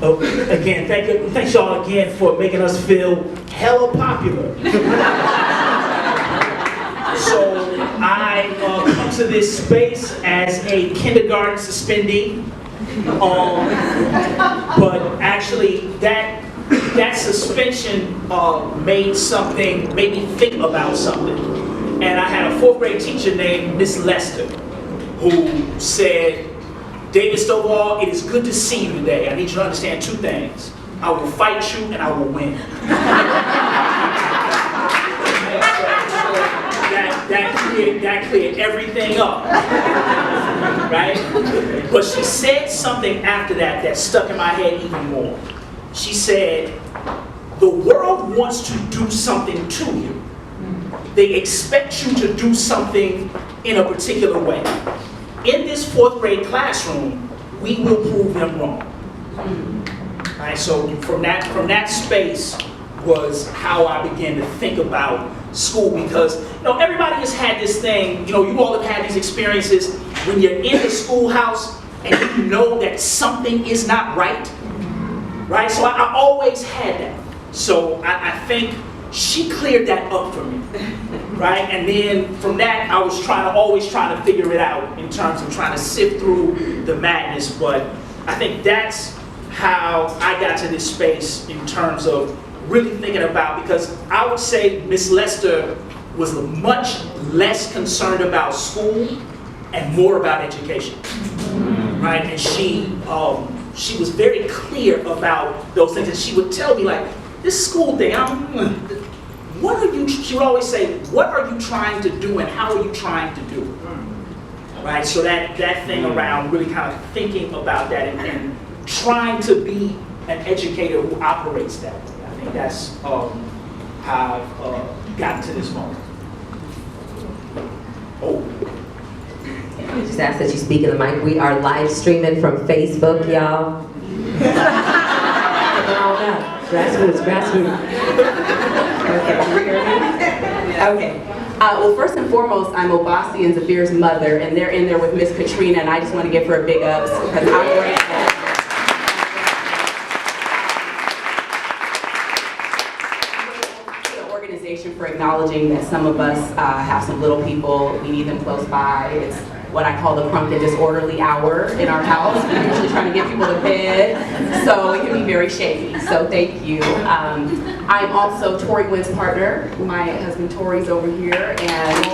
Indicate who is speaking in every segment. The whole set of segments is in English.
Speaker 1: Again, thanks y'all again for making us feel hella popular. So I come to this space as a kindergarten suspendee, but actually that suspension made me think about something. And I had a 4th grade teacher named Miss Lester who said, David Stovall, it is good to see you today. I need you to understand 2 things. I will fight you and I will win. That cleared everything up, right? But she said something after that stuck in my head even more. She said, the world wants to do something to you. They expect you to do something in a particular way. In this 4th grade classroom, we will prove them wrong. Right? So from that space was how I began to think about school, because everybody has had this thing, you all have had these experiences when you're in the schoolhouse and you know that something is not right. Right? So I always had that. So I think she cleared that up for me. Right? And then from that, I was always trying to figure it out in terms of trying to sift through the madness. But I think that's how I got to this space in terms of really thinking about, because I would say Miss Lester was much less concerned about school and more about education. Right? And she was very clear about those things. And she would tell me, like, this school thing, she would always say, what are you trying to do and how are you trying to do it? Right? So that thing around really kind of thinking about that and trying to be an educator who operates that way. I think that's how I've gotten to this moment. Oh.
Speaker 2: We just ask that you speak in the mic. We are live streaming from Facebook, y'all. Grassroots.
Speaker 3: Okay. Well, first and foremost, I'm Obasi and Zafir's mother, and they're in there with Miss Katrina, and I just want to give her a big ups because I'm grateful. The organization for acknowledging that some of us have some little people, we need them close by. It's what I call the crunk and disorderly hour in our house. We're usually trying to get people to bed, so it can be very shaky. So thank you. I'm also Torry Winn's partner. My husband Torry's over here, and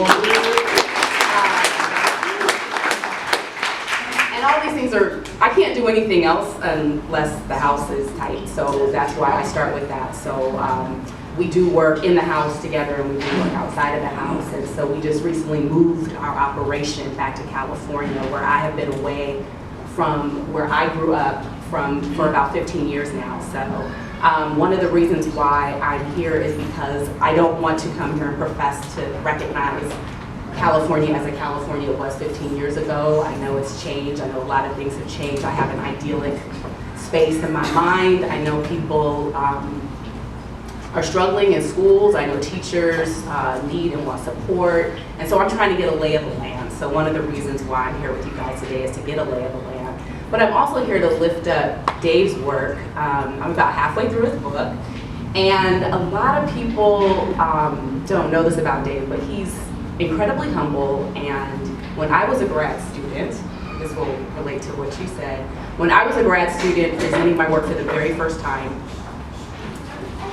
Speaker 3: all these things are, I can't do anything else unless the house is tight. So that's why I start with that. So we do work in the house together and we do work outside of the house. And so we just recently moved our operation back to California, where I have been away from where I grew up for about 15 years now. So one of the reasons why I'm here is because I don't want to come here and profess to recognize California as a California it was 15 years ago. I know it's changed. I know a lot of things have changed. I have an idyllic space in my mind. I know people are struggling in schools. I know teachers need and want support. And so I'm trying to get a lay of the land. So one of the reasons why I'm here with you guys today is to get a lay of the land. But I'm also here to lift up Dave's work. I'm about halfway through his book. And a lot of people don't know this about Dave, but he's incredibly humble. And when I was a grad student, this will relate to what you said. When I was a grad student presenting my work for the very first time,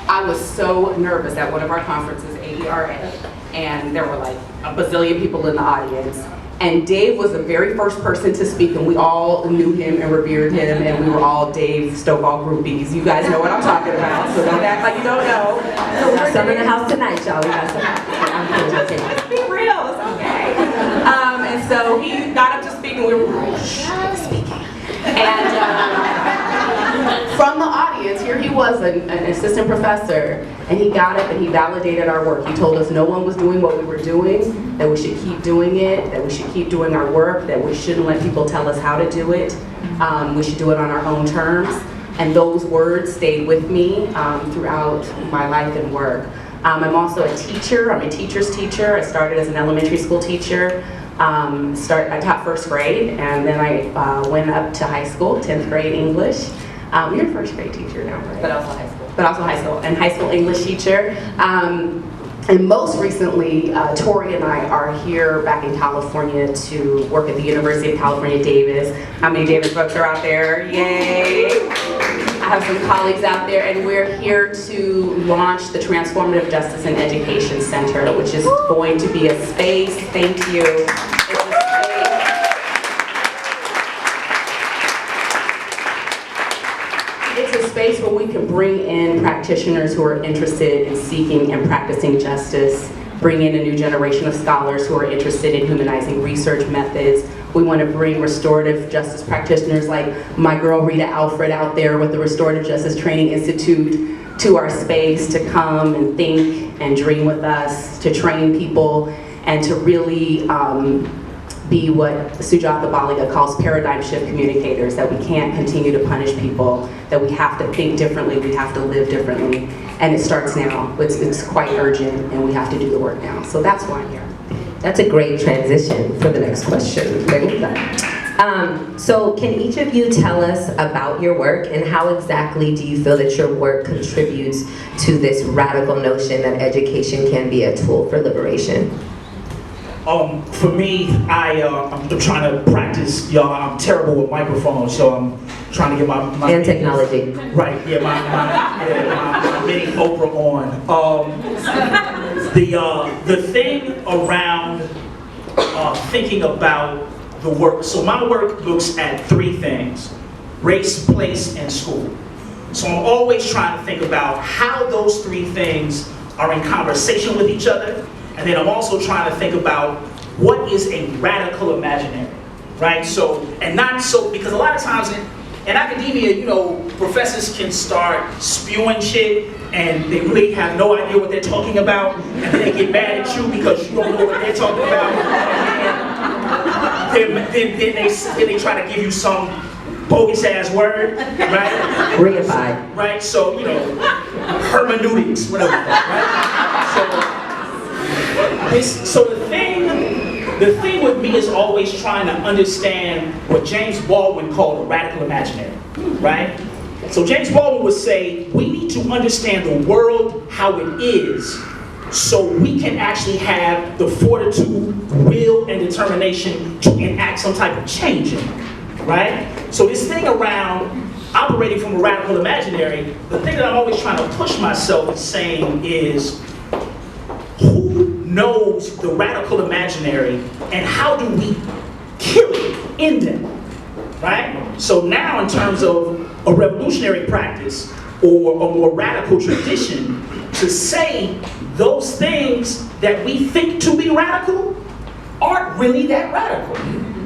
Speaker 3: I was so nervous at one of our conferences, AERA, and there were like a bazillion people in the audience. And Dave was the very first person to speak, and we all knew him and revered him, and we were all Dave Stovall groupies. You guys know what I'm talking about, so don't act like you don't know.
Speaker 2: So we're some in the house tonight, y'all. We got some.
Speaker 3: Let's be real, it's okay. And so he got up to speak, and we were speaking. And from the audience, here he was, an assistant professor, and he got up and he validated our work. He told us no one was doing what we were doing, that we should keep doing it, that we should keep doing our work, that we shouldn't let people tell us how to do it. We should do it on our own terms. And those words stayed with me throughout my life and work. I'm also a teacher. I'm a teacher's teacher. I started as an elementary school teacher. I taught first grade, and then I went up to high school, 10th grade English. You're a first grade teacher now, right?
Speaker 2: But also high school.
Speaker 3: But also high school, and high school English teacher. And most recently, Torry and I are here back in California to work at the University of California, Davis. How many Davis folks are out there? Yay! I have some colleagues out there, and we're here to launch the Transformative Justice and Education Center, which is going to be a space, thank you. It's a space where we can bring in practitioners who are interested in seeking and practicing justice, bring in a new generation of scholars who are interested in humanizing research methods. We want to bring restorative justice practitioners like my girl Rita Alfred out there with the Restorative Justice Training Institute to our space to come and think and dream with us, to train people, and to really be what Sujatha Baliga calls paradigm shift communicators, that we can't continue to punish people, that we have to think differently, we have to live differently, and it starts now. It's quite urgent, and we have to do the work now. So that's why I'm here.
Speaker 2: That's a great transition for the next question. So can each of you tell us about your work, and how exactly do you feel that your work contributes to this radical notion that education can be a tool for liberation?
Speaker 1: For me, I'm trying to practice, y'all, I'm terrible with microphones, so I'm trying to get my
Speaker 2: and technology.
Speaker 1: Right, yeah, my mini Oprah on. The thing around thinking about the work, so my work looks at three things: race, place, and school. So I'm always trying to think about how those three things are in conversation with each other. And then I'm also trying to think about what is a radical imaginary, right? So, and not so, because a lot of times in academia, you know, professors can start spewing shit and they really have no idea what they're talking about, and then they get mad at you because you don't know what they're talking about. Then they try to give you some bogus ass word, right?
Speaker 2: Reified.
Speaker 1: Right, so, you know, hermeneutics, whatever, right? So the thing with me is always trying to understand what James Baldwin called a radical imaginary, right? So James Baldwin would say, we need to understand the world how it is so we can actually have the fortitude, will, and determination to enact some type of change in it, right? So this thing around operating from a radical imaginary, the thing that I'm always trying to push myself is saying is, who knows the radical imaginary, and how do we kill it in them, right? So now in terms of a revolutionary practice or a more radical tradition, to say those things that we think to be radical aren't really that radical,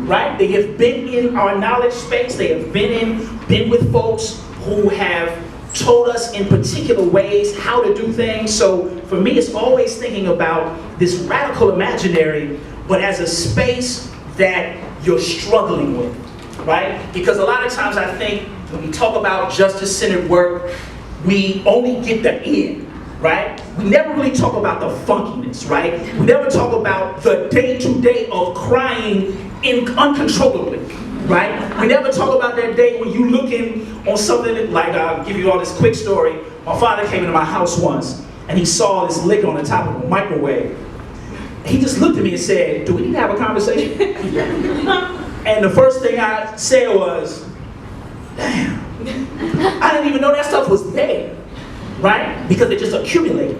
Speaker 1: right? They have been in our knowledge space, they have been with folks who have told us in particular ways how to do things. So for me, it's always thinking about this radical imaginary, but as a space that you're struggling with, right? Because a lot of times I think when we talk about justice-centered work, we only get the end, right? We never really talk about the funkiness, right? We never talk about the day-to-day of crying uncontrollably, right? We never talk about that day when you looking on something like, I'll give you all this quick story. My father came into my house once and he saw this liquor on the top of a microwave. He just looked at me and said, do we need to have a conversation? And the first thing I said was, damn, I didn't even know that stuff was there, right? Because it just accumulated,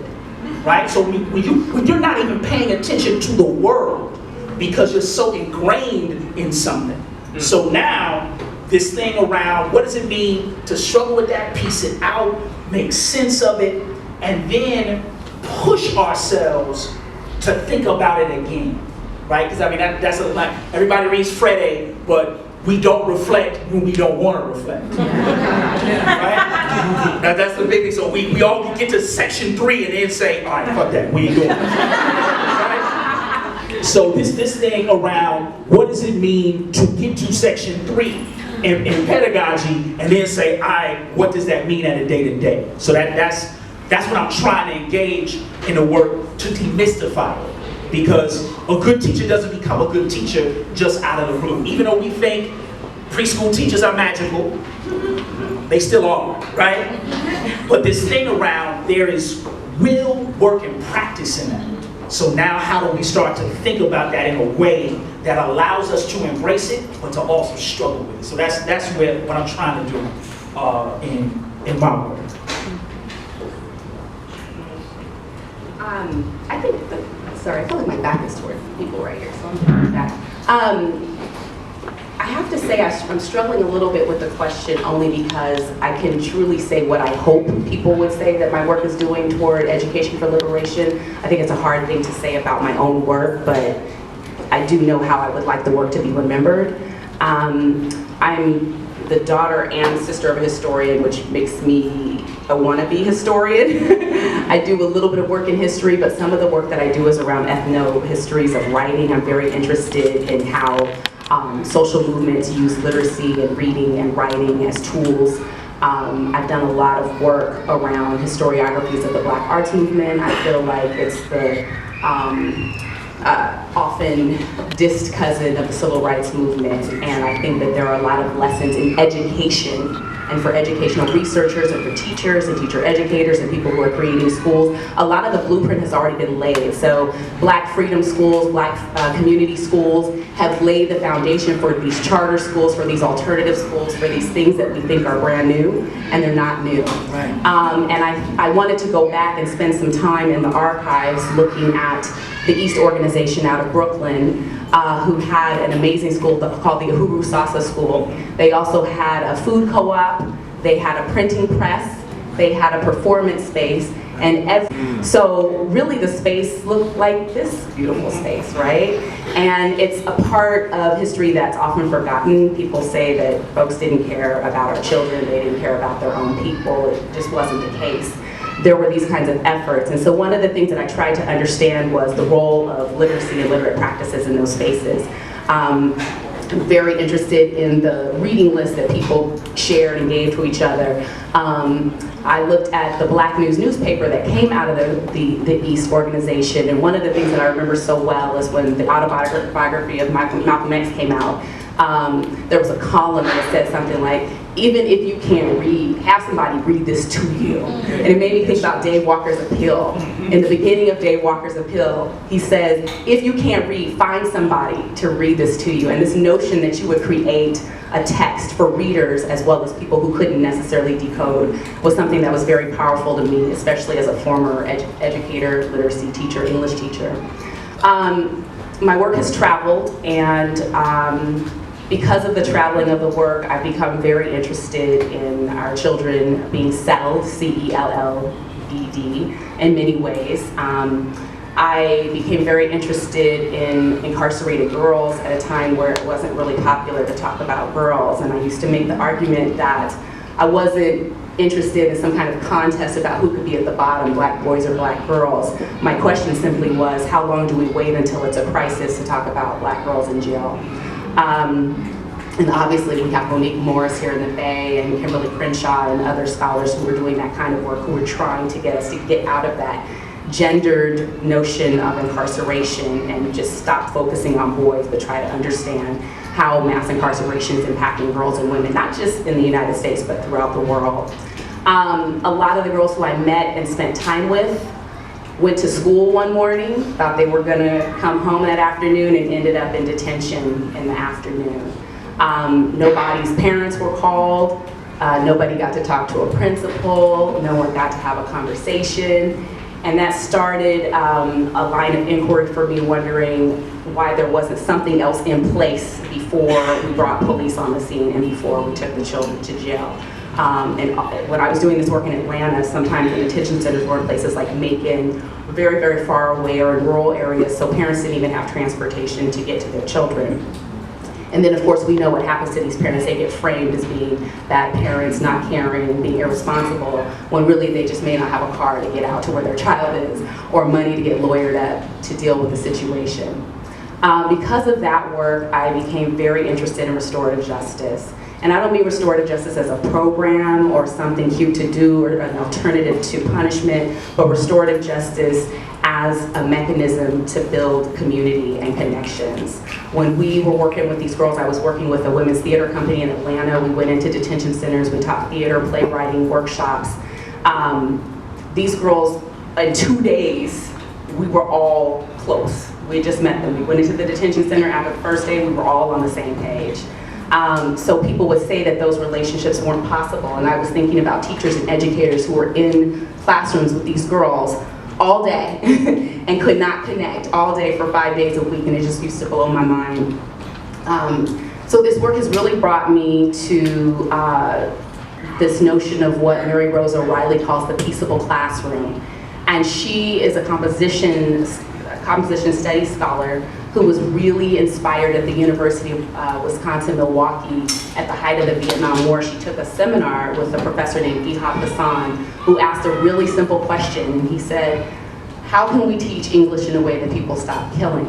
Speaker 1: right? So when you're not even paying attention to the world because you're so ingrained in something. So now, this thing around what does it mean to struggle with that, piece it out, make sense of it, and then push ourselves to think about it again, right? Because I mean, that's like, everybody reads Freddie, but we don't reflect when we don't want to reflect, right? That's the big thing. So we all get to section 3 and then say, all right, fuck that, we ain't doing it, right? So this thing around what does it mean to get to section 3 in pedagogy, and then say, all right, what does that mean at a day-to-day? So that's what I'm trying to engage in the work to demystify it. Because a good teacher doesn't become a good teacher just out of the blue. Even though we think preschool teachers are magical, They still are, right? But this thing around, there is real work and practice in that. So now how do we start to think about that in a way that allows us to embrace it, but to also struggle with it? So that's what I'm trying to do in my work.
Speaker 3: I think, sorry, I feel like my back is toward people right here, so I'm doing that. I have to say I'm struggling a little bit with the question only because I can truly say what I hope people would say that my work is doing toward education for liberation. I think it's a hard thing to say about my own work, but I do know how I would like the work to be remembered. I'm the daughter and sister of a historian, which makes me a wannabe historian. I do a little bit of work in history, but some of the work that I do is around ethno-histories of writing. I'm very interested in how social movements use literacy and reading and writing as tools. I've done a lot of work around historiographies of the Black arts movement. I feel like it's the often dissed cousin of the civil rights movement, and I think that there are a lot of lessons in education and for educational researchers and for teachers and teacher educators and people who are creating schools. A lot of the blueprint has already been laid. So Black freedom schools, Black community schools have laid the foundation for these charter schools, for these alternative schools, for these things that we think are brand new, and they're not new.
Speaker 1: Right.
Speaker 3: And I wanted to go back and spend some time in the archives looking at the East organization out of Brooklyn, who had an amazing school called the Uhuru Sasa School. They also had a food co-op, they had a printing press, they had a performance space, and so really the space looked like this beautiful space, right? And it's a part of history that's often forgotten. People say that folks didn't care about our children, they didn't care about their own people. It just wasn't the case. There were these kinds of efforts. And so one of the things that I tried to understand was the role of literacy and literate practices in those spaces. I'm very interested in the reading list that people shared and gave to each other. I looked at the Black News newspaper that came out of the East organization, and one of the things that I remember so well is when the autobiography of Malcolm X came out, there was a column that said something like, even if you can't read, have somebody read this to you. And it made me think about Dave Walker's appeal. In the beginning of Dave Walker's appeal, he says, if you can't read, find somebody to read this to you. And this notion that you would create a text for readers as well as people who couldn't necessarily decode was something that was very powerful to me, especially as a former educator, literacy teacher, English teacher. My work has traveled, and because of the traveling of the work, I've become very interested in our children being settled, C-E-L-L-E-D, in many ways. I became very interested in incarcerated girls at a time where it wasn't really popular to talk about girls, and I used to make the argument that I wasn't interested in some kind of contest about who could be at the bottom, Black boys or Black girls. My question simply was, how long do we wait until it's a crisis to talk about Black girls in jail? And obviously we have Monique Morris here in the Bay and Kimberly Crenshaw and other scholars who are doing that kind of work, who are trying to get us to get out of that gendered notion of incarceration and just stop focusing on boys, but try to understand how mass incarceration is impacting girls and women, not just in the United States, but throughout the world. A lot of the girls who I met and spent time with went to school one morning, thought they were gonna come home that afternoon, and ended up in detention in the afternoon. Nobody's parents were called, nobody got to talk to a principal, no one got to have a conversation, and that started a line of inquiry for me, wondering why there wasn't something else in place before we brought police on the scene and before we took the children to jail. And when I was doing this work in Atlanta, sometimes the detention centers were in places like Macon, very, very far away or in rural areas, so parents didn't even have transportation to get to their children. And then of course we know what happens to these parents. They get framed as being bad parents, not caring, being irresponsible, when really they just may not have a car to get out to where their child is, or money to get lawyered up to deal with the situation. Because of that work, I became very interested in restorative justice. And I don't mean restorative justice as a program or something cute to do or an alternative to punishment, but restorative justice as a mechanism to build community and connections. When we were working with these girls, I was working with a women's theater company in Atlanta. We went into detention centers, we taught theater, playwriting, workshops. These girls, in 2 days, we were all close. We just met them. We went into the detention center. After the first day, we were all on the same page. So people would say that those relationships weren't possible, and I was thinking about teachers and educators who were in classrooms with these girls all day and could not connect all day for 5 days a week, and it just used to blow my mind. So this work has really brought me to this notion of what Mary Rose O'Reilly calls the peaceable classroom. And she is a composition studies scholar who was really inspired at the University of Wisconsin-Milwaukee at the height of the Vietnam War. She took a seminar with a professor named Ihab Hassan, who asked a really simple question, and he said, how can we teach English in a way that people stop killing?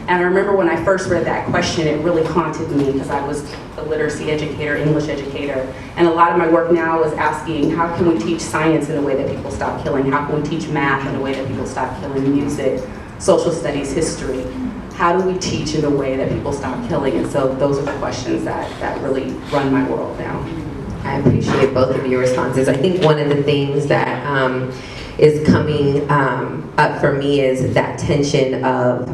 Speaker 3: And I remember when I first read that question, it really haunted me because I was a literacy educator, English educator. And a lot of my work now is asking, how can we teach science in a way that people stop killing? How can we teach math in a way that people stop killing? Music, social studies, history. How do we teach in a way that people stop killing? And so those are the questions that really run my world now.
Speaker 2: I appreciate both of your responses. I think one of the things that is coming up for me is that tension of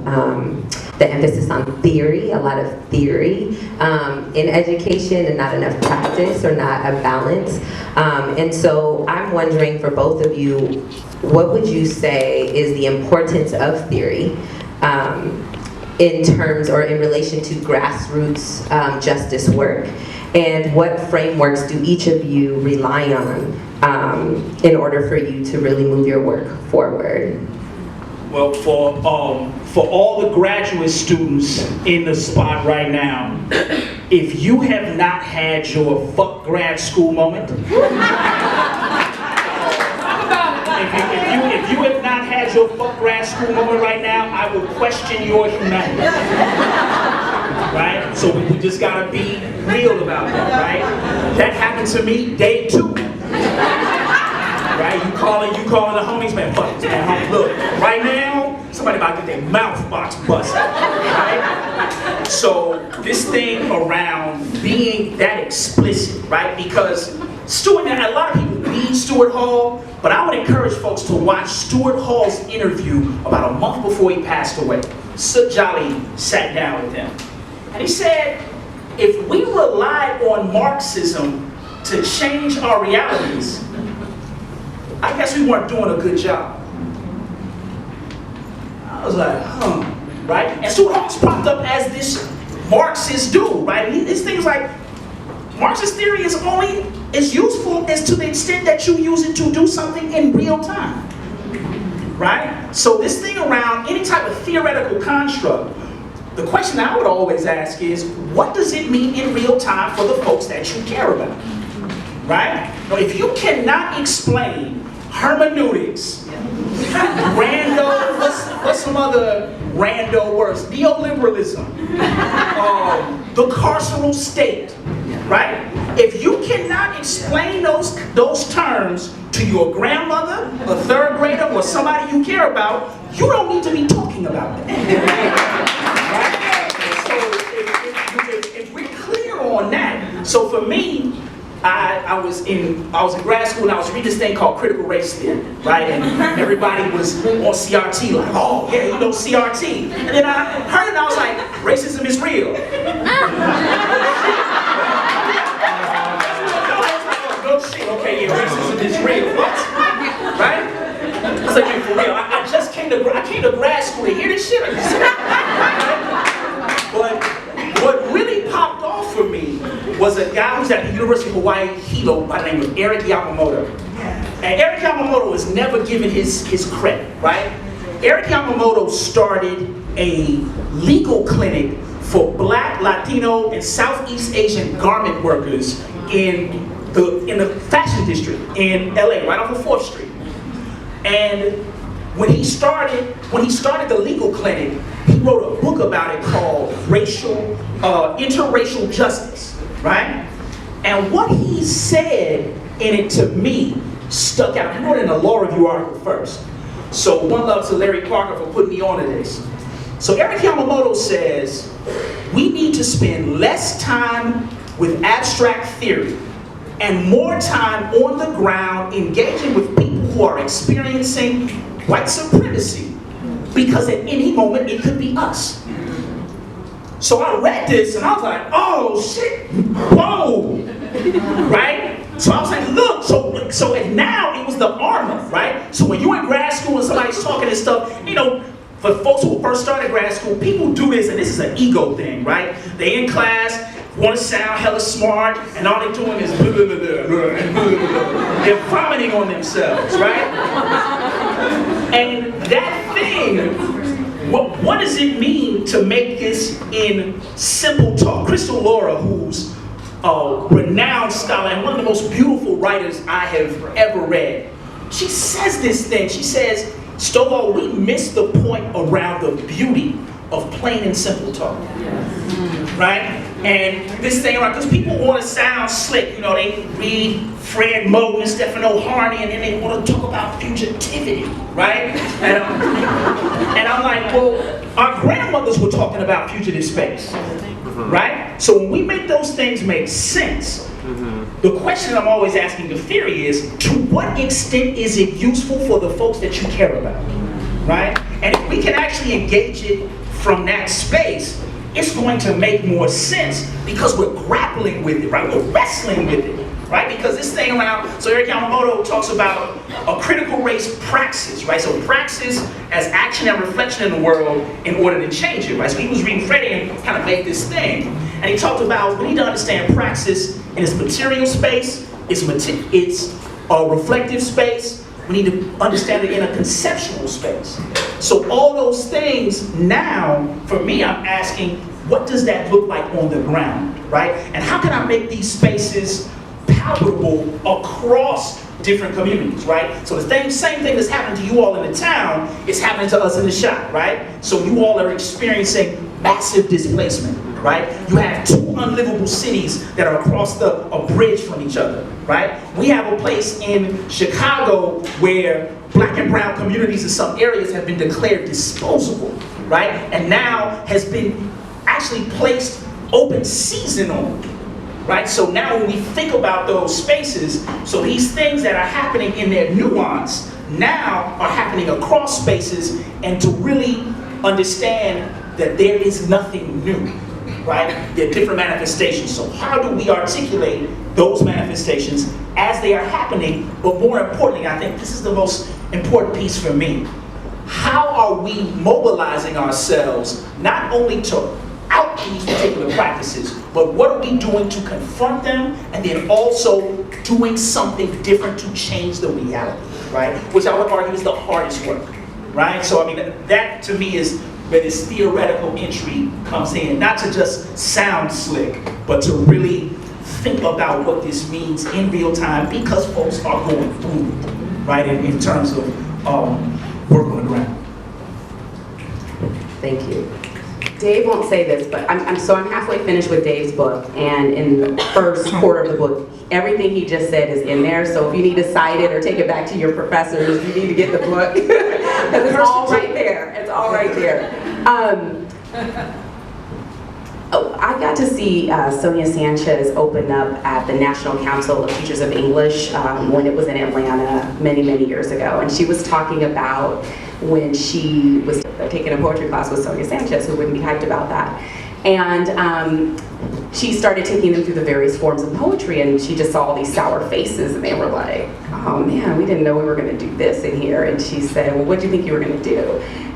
Speaker 2: the emphasis on theory, a lot of theory in education and not enough practice or not a balance. And so I'm wondering for both of you, what would you say is the importance of theory in terms or in relation to grassroots justice work? And what frameworks do each of you rely on in order for you to really move your work forward?
Speaker 1: Well, for all the graduate students in the spot right now, if you have not had your fuck grad school moment, if you have not had your fuck grad school moment right now, I will question your humanity. Right? So we just gotta be real about that, right? That happened to me day 2. Right? You calling the homies, man, fuck this, man. Look, right now, somebody about to get their mouth box busted. Right? So this thing around being that explicit, right? Because Stuart, a lot of people read Stuart Hall, but I would encourage folks to watch Stuart Hall's interview about a month before he passed away. Sut Jolly sat down with him. And he said, if we relied on Marxism to change our realities, I guess we weren't doing a good job. I was like, right? And Stuart Hall's popped up as this Marxist dude, right? And these things like, Marxist theory is only as useful as to the extent that you use it to do something in real time, right? So this thing around any type of theoretical construct, the question I would always ask is, what does it mean in real time for the folks that you care about, right? Now, if you cannot explain hermeneutics, rando, what's some other rando words? Neoliberalism, the carceral state, right? If you cannot explain those terms to your grandmother, a third grader, or somebody you care about, you don't need to be talking about it. Right? So if we're clear on that, so for me, I was in grad school and I was reading this thing called critical race theory, right? And everybody was on CRT, like, oh yeah, you know CRT. And then I heard it and I was like, racism is real. No shit, okay, yeah, racism is real. What? Right? I was like, man, for real, I just came to grad school to hear this shit. But what really popped off for me was a guy who's at the University of Hawaii, Hilo, by the name of Eric Yamamoto. And Eric Yamamoto was never given his credit, right? Eric Yamamoto started a legal clinic for Black, Latino, and Southeast Asian garment workers in the fashion district in LA, right off of 4th Street. And when he started the legal clinic, he wrote a book about it called Interracial Justice, right? And what he said in it to me stuck out. He wrote it in a law review article first. So one love to Larry Parker for putting me onto this. So Eric Yamamoto says, we need to spend less time with abstract theory and more time on the ground engaging with people who are experiencing white supremacy, because at any moment it could be us. So I read this and I was like, oh shit, whoa, right? So I was like, look, so and now it was the armor, right? So when you're in grad school and somebody's talking and stuff, you know, for folks who first started grad school, people do this, and this is an ego thing, right? They in class, want to sound hella smart, and all they're doing is blah, blah, blah, blah, blah, blah. They're vomiting on themselves, right? And that thing, what does it mean to make this in simple talk? Crystal Laura, who's a renowned scholar and one of the most beautiful writers I have ever read, she says this thing. She says, Stovall, we miss the point around the beauty of plain and simple talk. Yes. Right? And this thing around, because people want to sound slick, you know, they read Fred Moten and Stephen Harney, and then they want to talk about fugitivity, right? And I'm like, well, our grandmothers were talking about fugitive space, right? So when we make those things make sense, the question I'm always asking the theory is, to what extent is it useful for the folks that you care about, right? And if we can actually engage it from that space, it's going to make more sense because we're grappling with it, right? We're wrestling with it, right? Because this thing around, so Eric Yamamoto talks about a critical race praxis, right? So praxis as action and reflection in the world in order to change it, right? So he was reading Freddie and kind of made this thing. And he talked about, we need to understand praxis in its material space, it's a reflective space. We need to understand it in a conceptual space. So all those things now, for me, I'm asking, what does that look like on the ground, right? And how can I make these spaces palatable across different communities, right? So the same thing that's happening to you all in the town is happening to us in the shop, right? So you all are experiencing massive displacement, right? You have two unlivable cities that are across a bridge from each other, right? We have a place in Chicago where black and brown communities in some areas have been declared disposable, right? And now has been actually placed open season on, right? So now when we think about those spaces, so these things that are happening in their nuance now are happening across spaces, and to really understand that there is nothing new, right? There are different manifestations. So how do we articulate those manifestations as they are happening? But more importantly, I think this is the most important piece for me. How are we mobilizing ourselves not only to out these particular practices, but what are we doing to confront them, and then also doing something different to change the reality, right? Which I would argue is the hardest work, right? So I mean, that to me is where this theoretical entry comes in, not to just sound slick, but to really think about what this means in real time, because folks are going through it, right, in terms of work on the ground.
Speaker 2: Thank you.
Speaker 3: Dave won't say this, but I'm halfway finished with Dave's book, and in the first quarter of the book, everything he just said is in there. So if you need to cite it or take it back to your professors, you need to get the book, because it's all right there. It's all right there. I got to see Sonia Sanchez open up at the National Council of Teachers of English when it was in Atlanta many, many years ago. And she was talking about when she was taking a poetry class with Sonia Sanchez, who wouldn't be hyped about that. And she started taking them through the various forms of poetry, and she just saw all these sour faces, and they were like, oh man, we didn't know we were going to do this in here. And she said, well, what do you think you were going to do?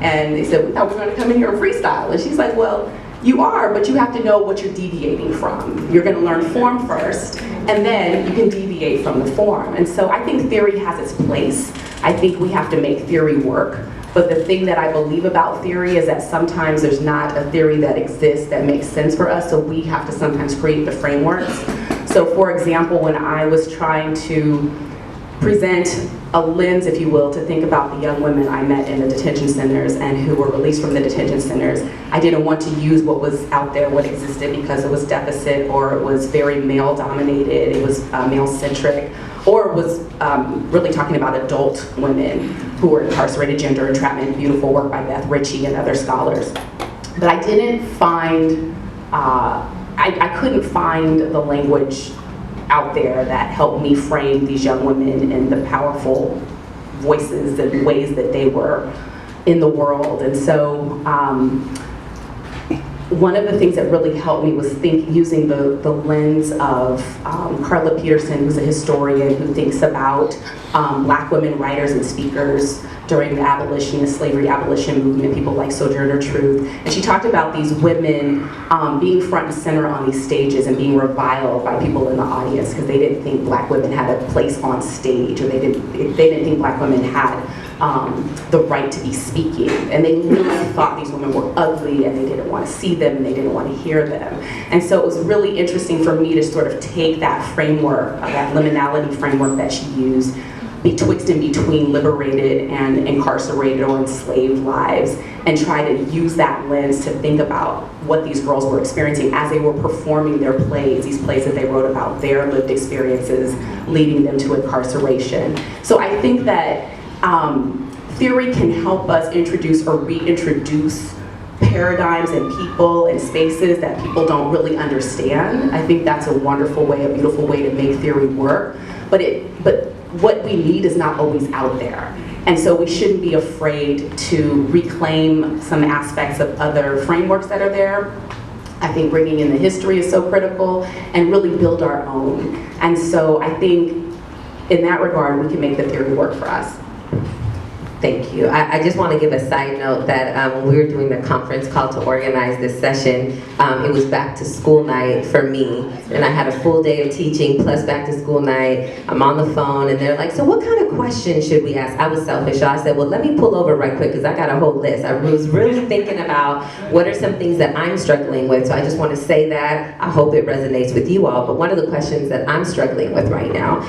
Speaker 3: And they said, we thought we were going to come in here and freestyle. And she's like, well, you are, but you have to know what you're deviating from. You're going to learn form first, and then you can deviate from the form. And so I think theory has its place. I think we have to make theory work. But the thing that I believe about theory is that sometimes there's not a theory that exists that makes sense for us, so we have to sometimes create the frameworks. So for example, when I was trying to present a lens, if you will, to think about the young women I met in the detention centers and who were released from the detention centers, I didn't want to use what was out there, what existed, because it was deficit or it was very male dominated, it was male centric, or was really talking about adult women who were incarcerated, gender entrapment, beautiful work by Beth Ritchie and other scholars. But I didn't find, I couldn't find the language out there that helped me frame these young women and the powerful voices and ways that they were in the world. And so one of the things that really helped me was using the lens of Carla Peterson, who's a historian who thinks about Black women writers and speakers during the abolitionist, slavery abolition movement, people like Sojourner Truth. And she talked about these women being front and center on these stages and being reviled by people in the audience because they didn't think Black women had a place on stage, or they didn't think Black women had the right to be speaking. And they literally thought these women were ugly and they didn't want to see them and they didn't want to hear them. And so it was really interesting for me to sort of take that framework, that liminality framework that she used, betwixt and between liberated and incarcerated or enslaved lives, and try to use that lens to think about what these girls were experiencing as they were performing their plays, these plays that they wrote about their lived experiences leading them to incarceration. So I think that theory can help us introduce or reintroduce paradigms and people and spaces that people don't really understand. I think that's a wonderful way, a beautiful way to make theory work. But what we need is not always out there. And so we shouldn't be afraid to reclaim some aspects of other frameworks that are there. I think bringing in the history is so critical, and really build our own. And so I think in that regard, we can make the theory work for us.
Speaker 2: Thank you. I just want to give a side note that when we were doing the conference call to organize this session, it was back to school night for me, and I had a full day of teaching plus back to school night. I'm on the phone and they're like, so what kind of questions should we ask? I was selfish, so I said, well, let me pull over right quick because I got a whole list. I was really thinking about what are some things that I'm struggling with, so I just want to say that. I hope it resonates with you all, but one of the questions that I'm struggling with right now,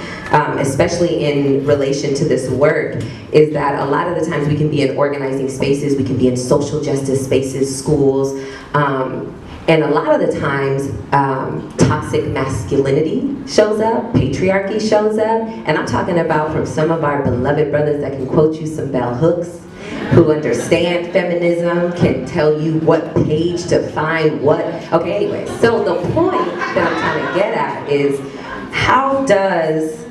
Speaker 2: especially in relation to this work, is that a lot of the times we can be in organizing spaces, we can be in social justice spaces, schools, and a lot of the times toxic masculinity shows up, patriarchy shows up, and I'm talking about from some of our beloved brothers that can quote you some bell hooks, who understand feminism, can tell you what page to find what. Okay, anyway, so the point that I'm trying to get at is, how does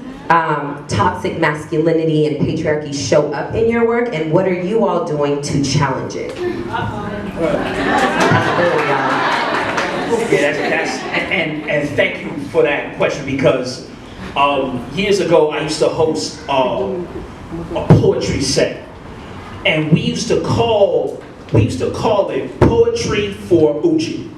Speaker 2: toxic masculinity and patriarchy show up in your work, and what are you all doing to challenge it?
Speaker 1: And thank you for that question, because years ago I used to host a poetry set, and we used to call it Poetry for Uchi.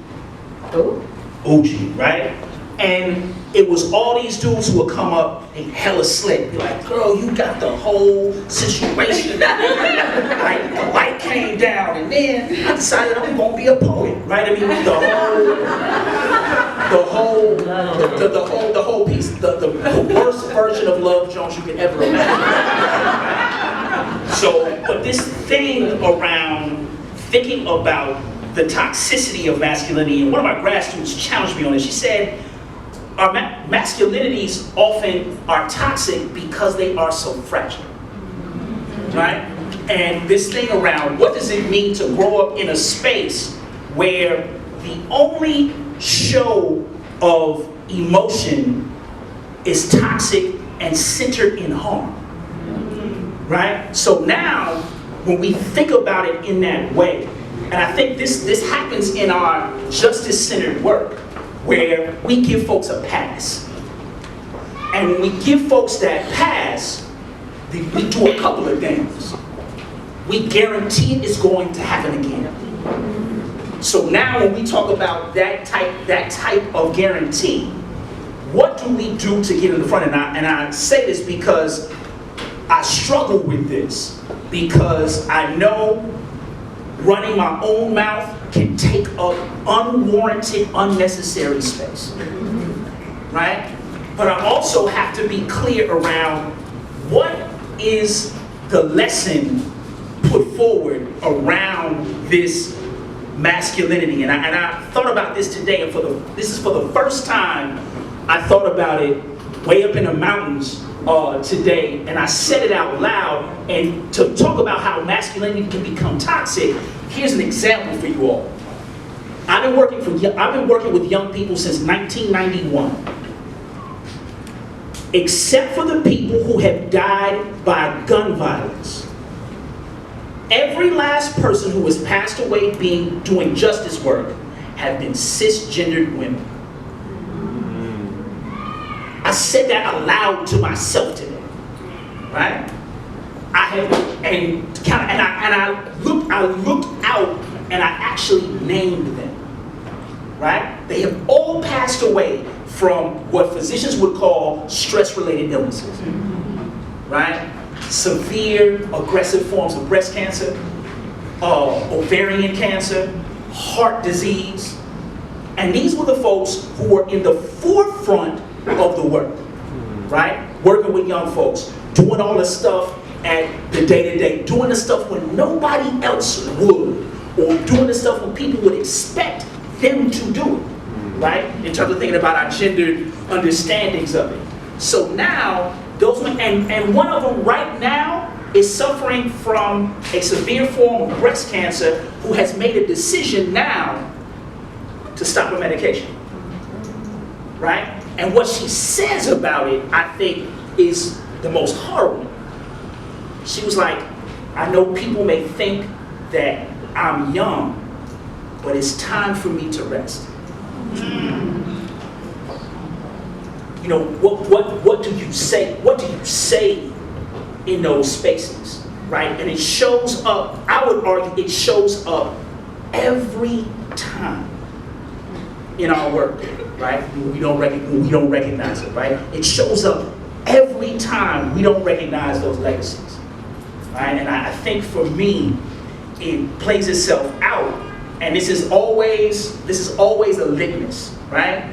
Speaker 1: Uchi, right? And it was all these dudes who would come up and hella slick, be like, girl, you got the whole situation. Like, the light came down, and then I decided I'm gonna be a poet, right? I mean, the whole piece, the worst version of Love Jones you could ever imagine. So, but this thing around thinking about the toxicity of masculinity, and one of my grad students challenged me on it. She said, our masculinities often are toxic because they are so fragile, right? And this thing around what does it mean to grow up in a space where the only show of emotion is toxic and centered in harm, right? So now, when we think about it in that way, and I think this happens in our justice-centered work, where we give folks a pass. And when we give folks that pass, we do a couple of things. We guarantee it's going to happen again. So now when we talk about that type of guarantee, what do we do to get in the front? And I say this because I struggle with this, because I know running my own mouth can take up unwarranted, unnecessary space, right? But I also have to be clear around what is the lesson put forward around this masculinity. And I thought about this today, and this is for the first time I thought about it way up in the mountains today, and I said it out loud, and to talk about how masculinity can become toxic, here's an example for you all. I've been working with young people since 1991. Except for the people who have died by gun violence, every last person who has passed away doing justice work have been cisgendered women. I said that aloud to myself today, right? I looked out and I actually named them, right? They have all passed away from what physicians would call stress-related illnesses, right? Severe, aggressive forms of breast cancer, ovarian cancer, heart disease. And these were the folks who were in the forefront of the work, right? Working with young folks, doing all the stuff at the day-to-day, doing the stuff when nobody else would, or doing the stuff when people would expect them to do it, right? In terms of thinking about our gendered understandings of it. So now, those men, and one of them right now is suffering from a severe form of breast cancer, who has made a decision now to stop her medication, right? And what she says about it, I think, is the most horrible. She was like, I know people may think that I'm young, but it's time for me to rest. You know, what do you say? What do you say in those spaces, right? And it shows up, I would argue, it shows up every time in our work, right? We don't recognize it, right? It shows up every time we don't recognize those legacies, right? And I think for me, it plays itself out, and this is always a litmus, right?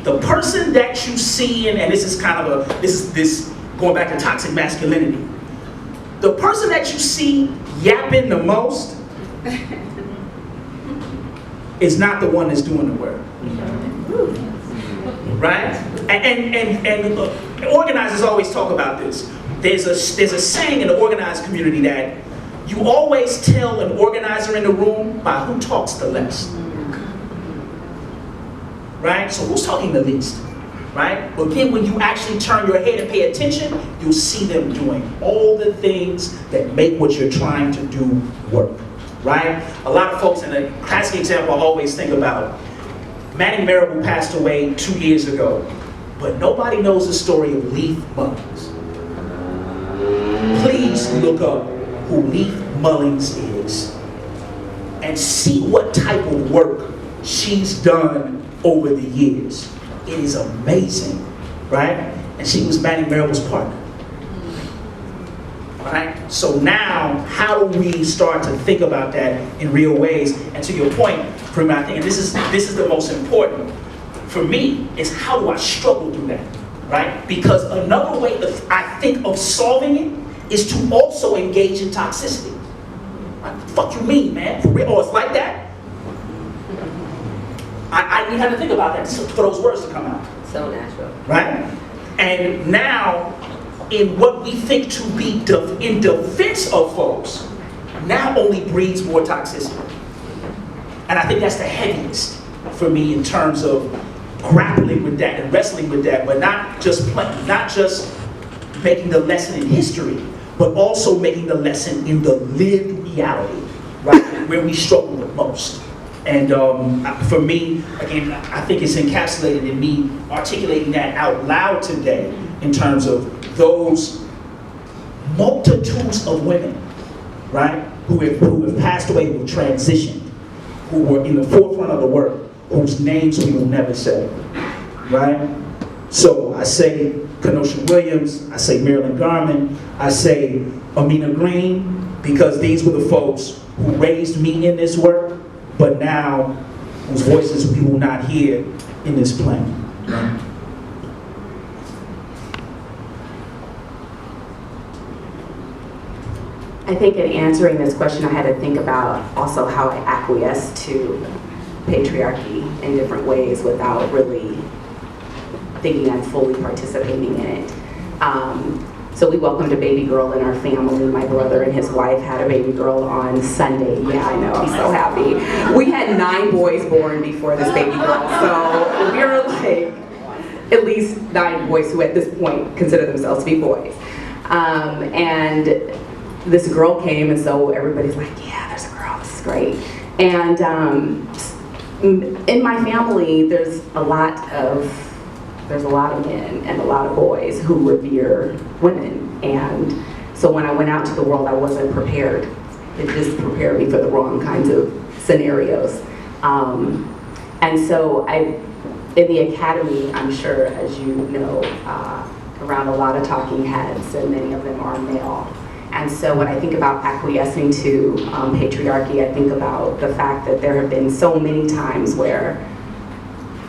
Speaker 1: The person that you see, and this is kind of this going back to toxic masculinity, the person that you see yapping the most is not the one that's doing the work, right? And organizers always talk about this. There's a saying in the organized community that you always tell an organizer in the room by who talks the least, right? So who's talking the least, right? But then when you actually turn your head and pay attention, you'll see them doing all the things that make what you're trying to do work, right? A lot of folks, in a classic example I always think about, Manning Marable passed away 2 years ago, but nobody knows the story of Leith Mullins. Please look up who Leith Mullins is and see what type of work she's done over the years. It is amazing, right? And she was Manning Marable's partner, right? So now, how do we start to think about that in real ways? And to your point, Farima, I think, and this is the most important for me, is how do I struggle through that, right? Because another way I think of solving it is to also engage in toxicity. What the fuck you mean, man? For real? Oh, it's like that? We had to think about that for those words to come out.
Speaker 2: So natural.
Speaker 1: Right? And now, in what we think to be in defense of folks, now only breeds more toxicity. And I think that's the heaviest for me in terms of grappling with that and wrestling with that, but not just making the lesson in history, but also making the lesson in the lived reality, right? Where we struggle the most. And for me, again, I think it's encapsulated in me articulating that out loud today in terms of those multitudes of women, right, who have passed away, who have transitioned, who were in the forefront of the work, whose names we will never say, right? So I say Kenosha Williams, I say Marilyn Garman, I say Amina Green, because these were the folks who raised me in this work, but now whose voices we will not hear in this plan. Right?
Speaker 3: I think in answering this question, I had to think about also how I acquiesce to patriarchy in different ways without really thinking I'm fully participating in it. So we welcomed a baby girl in our family. My brother and his wife had a baby girl on Sunday. Yeah, I know, I'm so happy. We had 9 boys born before this baby girl, so we were like, at least 9 boys who at this point consider themselves to be boys. And this girl came, and so everybody's like, yeah, there's a girl, this is great. And in my family, there's a lot of men and a lot of boys who revere women. And so when I went out to the world, I wasn't prepared. It just prepared me for the wrong kinds of scenarios. And so in the academy, I'm sure, as you know, around a lot of talking heads, and many of them are male. And so when I think about acquiescing to patriarchy, I think about the fact that there have been so many times where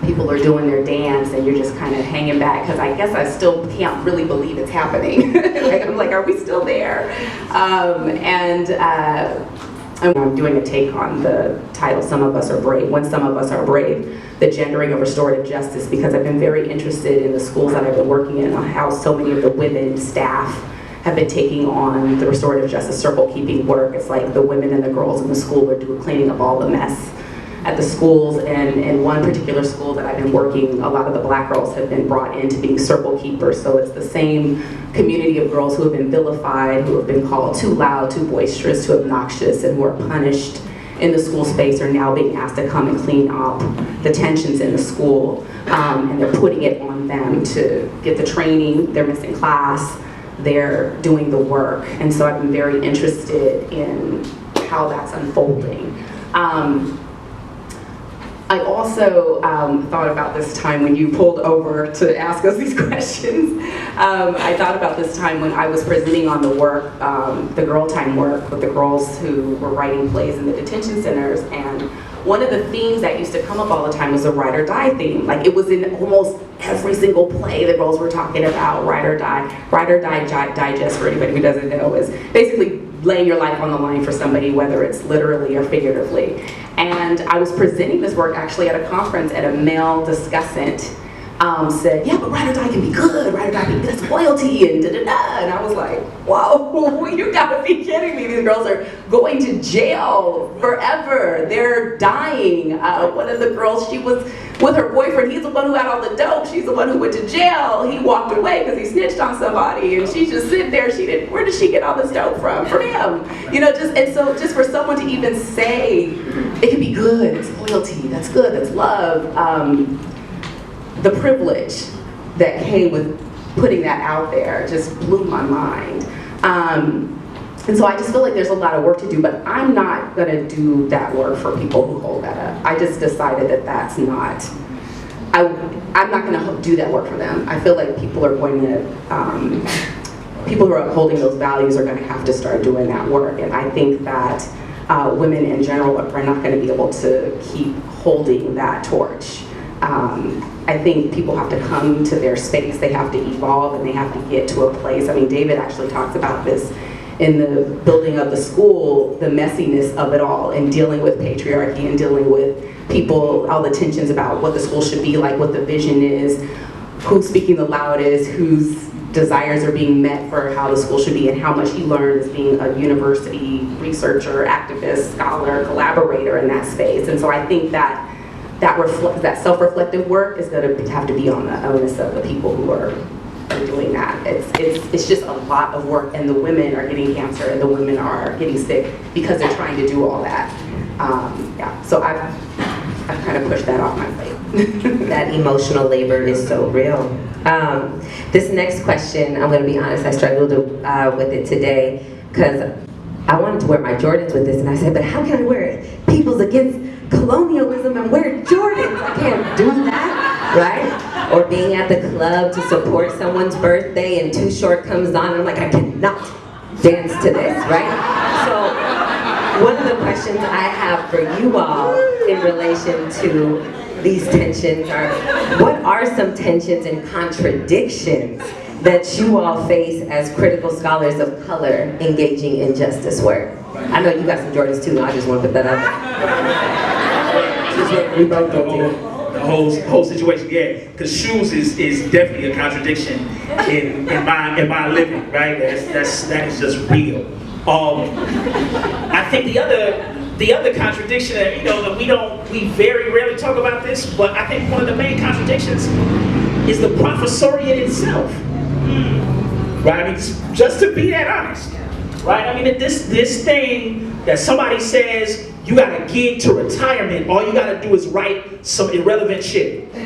Speaker 3: people are doing their dance and you're just kind of hanging back, because I guess I still can't really believe it's happening. I'm like, are we still there? I'm doing a take on the title, Some of Us Are Brave, When Some of Us Are Brave, the gendering of restorative justice, because I've been very interested in the schools that I've been working in, how so many of the women staff have been taking on the restorative justice circle keeping work. It's like the women and the girls in the school are cleaning up all the mess at the schools. And in one particular school that I've been working, a lot of the black girls have been brought into being circle keepers. So it's the same community of girls who have been vilified, who have been called too loud, too boisterous, too obnoxious, and who are punished in the school space, are now being asked to come and clean up the tensions in the school. And they're putting it on them to get the training. They're missing class. They're doing the work. And so I've been very interested in how that's unfolding. I also thought about this time when you pulled over to ask us these questions. I thought about this time when I was presenting on the work, the girl time work with the girls who were writing plays in the detention centers, and one of the themes that used to come up all the time was the ride or die theme. Like, it was in almost every single play the girls were talking about ride or die. Ride or die digest, for anybody who doesn't know, is basically laying your life on the line for somebody, whether it's literally or figuratively. And I was presenting this work actually at a conference, and a male discussant said, yeah, but ride or die can be good, ride or die can be good, that's loyalty, and da-da-da. And I was like, whoa, you gotta be kidding me. These girls are going to jail forever. They're dying. One of the girls, she was with her boyfriend. He's the one who had all the dope. She's the one who went to jail. He walked away because he snitched on somebody, and she's just sitting there. Where did she get all this dope from? From him. You know, just for someone to even say, it can be good, it's loyalty, that's good, that's love. The privilege that came with putting that out there just blew my mind. And so I just feel like there's a lot of work to do, but I'm not gonna do that work for people who hold that up. I just decided that that's not, I'm not gonna do that work for them. I feel like people are going to, people who are upholding those values are gonna have to start doing that work. And I think that women in general are not gonna be able to keep holding that torch. I think people have to come to their space, they have to evolve, and they have to get to a place. I mean, David actually talks about this in the building of the school, the messiness of it all, and dealing with patriarchy and dealing with people, all the tensions about what the school should be like, what the vision is, who's speaking the loudest, whose desires are being met for how the school should be, and how much he learned as being a university researcher, activist, scholar, collaborator in that space. And so I think that that self-reflective work is going to have to be on the onus of the people who are doing that. It's just a lot of work, and the women are getting cancer, and the women are getting sick because they're trying to do all that. Yeah, so I've kind of pushed that off my plate.
Speaker 2: That emotional labor is so real. This next question, I'm going to be honest, I struggled with it today because I wanted to wear my Jordans with this, and I said, but how can I wear it? People's against colonialism and wear Jordans. I can't do that, right? Or being at the club to support someone's birthday and Too Short comes on, and I'm like, I cannot dance to this, right? So one of the questions I have for you all in relation to these tensions are, what are some tensions and contradictions that you all face as critical scholars of color engaging in justice work? I know you got some Jordans too, I just want to put that out there.
Speaker 4: We both do.
Speaker 1: The whole situation, yeah. Because shoes is definitely a contradiction in my living, right? That is just real. I think the other contradiction that that we very rarely talk about this, but I think one of the main contradictions is the professoriate itself. Right? I mean, just to be that honest. Right? I mean, this thing that somebody says you got a gig to retirement, all you got to do is write some irrelevant shit. I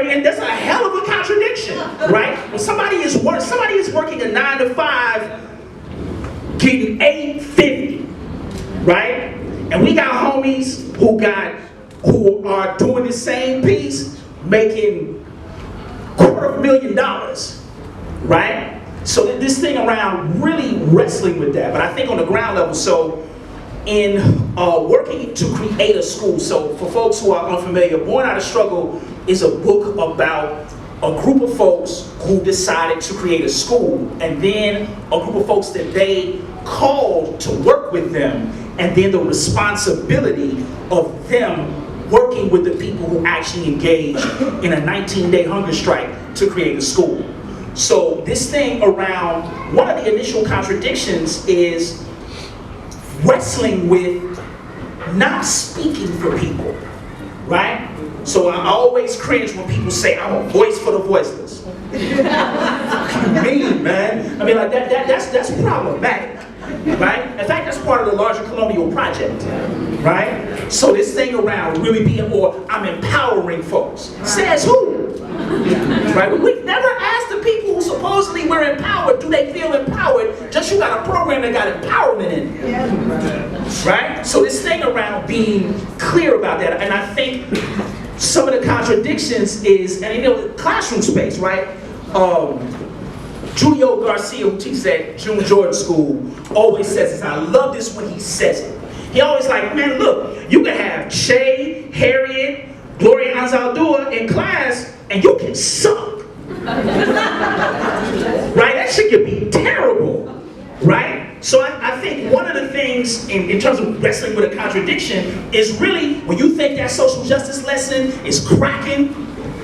Speaker 1: mean, that's a hell of a contradiction, right? When somebody is working a 9 to 5, getting $850, right? And we got homies who are doing the same piece, making $250,000, right? So this thing around really wrestling with that, but I think on the ground level, so in working to create a school, so for folks who are unfamiliar, Born Out of Struggle is a book about a group of folks who decided to create a school, and then a group of folks that they called to work with them, and then the responsibility of them working with the people who actually engaged in a 19-day hunger strike to create a school. So this thing around, one of the initial contradictions is wrestling with not speaking for people, right? So I always cringe when people say, I'm a voice for the voiceless. What do you mean, man? I mean, like that's problematic, right? In fact, that's part of the larger colonial project, right? So this thing around really being more, I'm empowering folks. Says who? Right? We've never asked the people who supposedly were empowered, do they feel empowered? Just you got a program that got empowerment in it. Right? So this thing around being clear about that, and I think some of the contradictions is, and classroom space, right? Julio Garcia, who teaches at June Jordan School, always says this, and I love this when he says it. He always like, man, look, you can have Shay, Harriet, Gloria Anzaldúa in class, and you can suck. Right? That shit could be terrible. Right? So I think one of the things in terms of wrestling with a contradiction is really when you think that social justice lesson is cracking,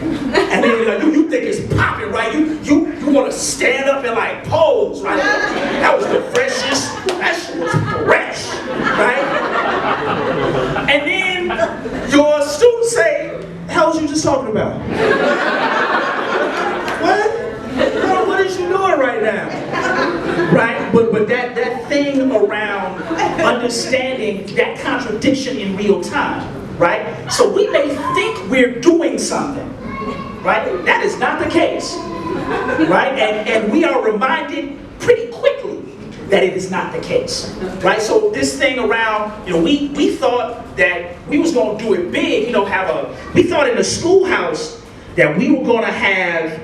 Speaker 1: and then you think it's popping, right? You want to stand up and like pose, right? That was the freshest. That shit was fresh, right? And then your students say, "The hell was you just talking about?" What is you doing right now? Right? But that thing around understanding that contradiction in real time, right? So we may think we're doing something, right? That is not the case, right? And we are reminded pretty quickly that it is not the case, right? So this thing around, we thought that we was gonna do it big, we thought in the schoolhouse that we were gonna have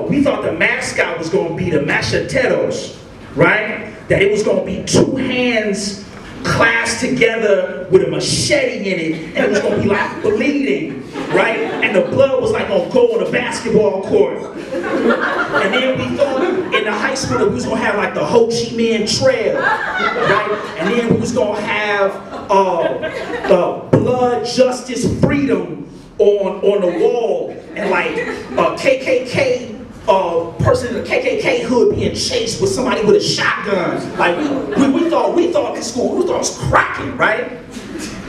Speaker 1: we thought the mascot was gonna be the macheteros, right? That it was gonna be two hands clasped together with a machete in it, and it was gonna be like bleeding, right? And the blood was like gonna go on a basketball court. And then we thought in the high school that we was gonna have like the Ho Chi Minh Trail, right? And then we was gonna have blood, justice, freedom on the wall, and like KKK person in the KKK hood being chased with somebody with a shotgun. Like we thought this school, we thought it was cracking, right?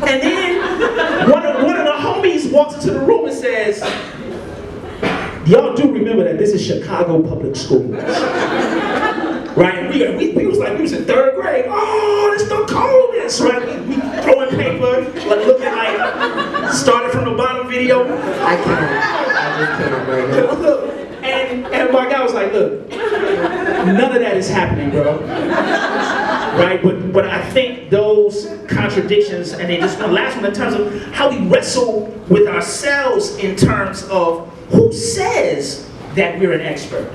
Speaker 1: And then one of the homies walks into the room and says, "Y'all do remember that this is Chicago public schools." Right? And we was like, we was in 3rd grade. Oh, this the coldest, right? We throwing paper, like looking like started from the bottom video.
Speaker 2: I just can't right now.
Speaker 1: Look, and my guy was like, look, none of that is happening, bro. Right? But I think those contradictions, and then just one last one in terms of how we wrestle with ourselves in terms of who says that we're an expert.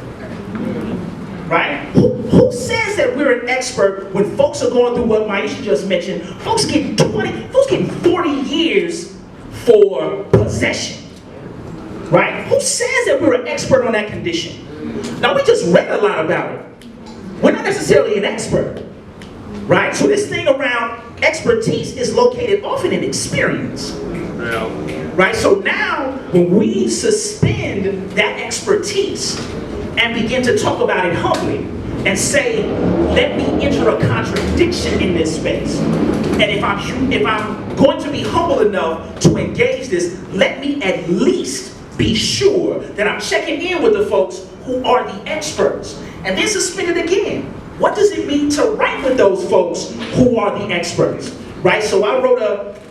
Speaker 1: Right? Who says that we're an expert when folks are going through what Maisha just mentioned? Folks getting 40 years for possession. Right? Who says that we're an expert on that condition? Now, we just read a lot about it. We're not necessarily an expert. Right? So this thing around expertise is located often in experience.
Speaker 4: Yeah.
Speaker 1: Right? So now, when we suspend that expertise and begin to talk about it humbly and say, let me enter a contradiction in this space. And if I'm going to be humble enough to engage this, let me at least be sure that I'm checking in with the folks who are the experts. And then suspend it again. What does it mean to write with those folks who are the experts? Right? So I wrote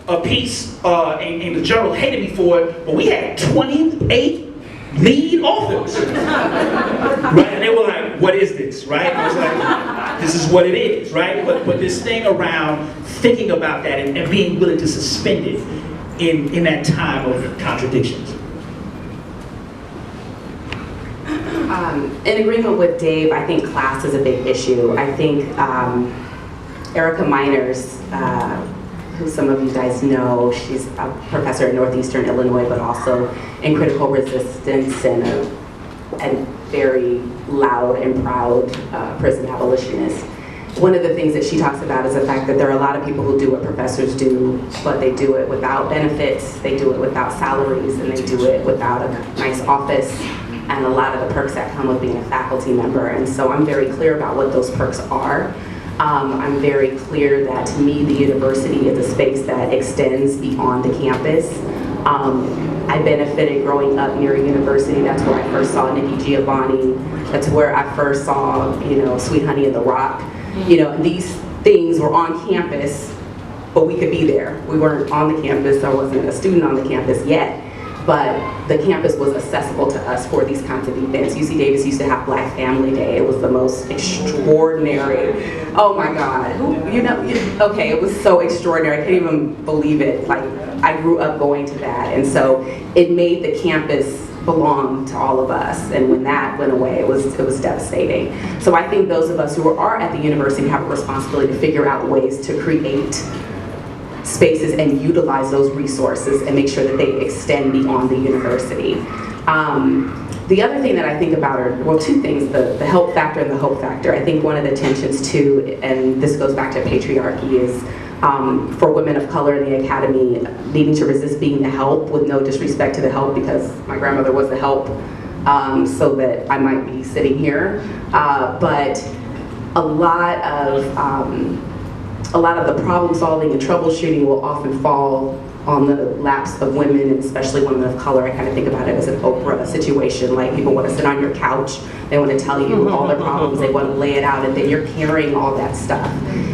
Speaker 1: a piece, and the journal hated me for it, but we had 28 lead authors. Right? And they were like, what is this? Right? I was like, this is what it is, right? But this thing around thinking about that and being willing to suspend it in that time of contradictions.
Speaker 3: In agreement with Dave, I think class is a big issue. I think Erica Miners, who some of you guys know, she's a professor at Northeastern Illinois, but also in critical resistance and a very loud and proud prison abolitionist. One of the things that she talks about is the fact that there are a lot of people who do what professors do, but they do it without benefits, they do it without salaries, and they do it without a nice office, and a lot of the perks that come with being a faculty member. And so I'm very clear about what those perks are. I'm very clear that to me the university is a space that extends beyond the campus. I benefited growing up near a university. That's where I first saw Nikki Giovanni. That's where I first saw, Sweet Honey in the Rock. These things were on campus, but we could be there. We weren't on the campus. I wasn't a student on the campus yet. But the campus was accessible to us for these kinds of events. UC Davis used to have Black Family Day. It was the most extraordinary. Oh my God, okay, it was so extraordinary. I can't even believe it. Like, I grew up going to that. And so it made the campus belong to all of us. And when that went away, it was devastating. So I think those of us who are at the university have a responsibility to figure out ways to create spaces and utilize those resources and make sure that they extend beyond the university. The other thing that I think about are, well, two things, the help factor and the hope factor. I think one of the tensions too, and this goes back to patriarchy, is for women of color in the academy needing to resist being the help, with no disrespect to the help, because my grandmother was the help, so that I might be sitting here. But a lot of the problem solving and troubleshooting will often fall on the laps of women, and especially women of color. I kind of think about it as an Oprah situation. Like, people want to sit on your couch, they want to tell you all their problems, they want to lay it out, and then you're carrying all that stuff.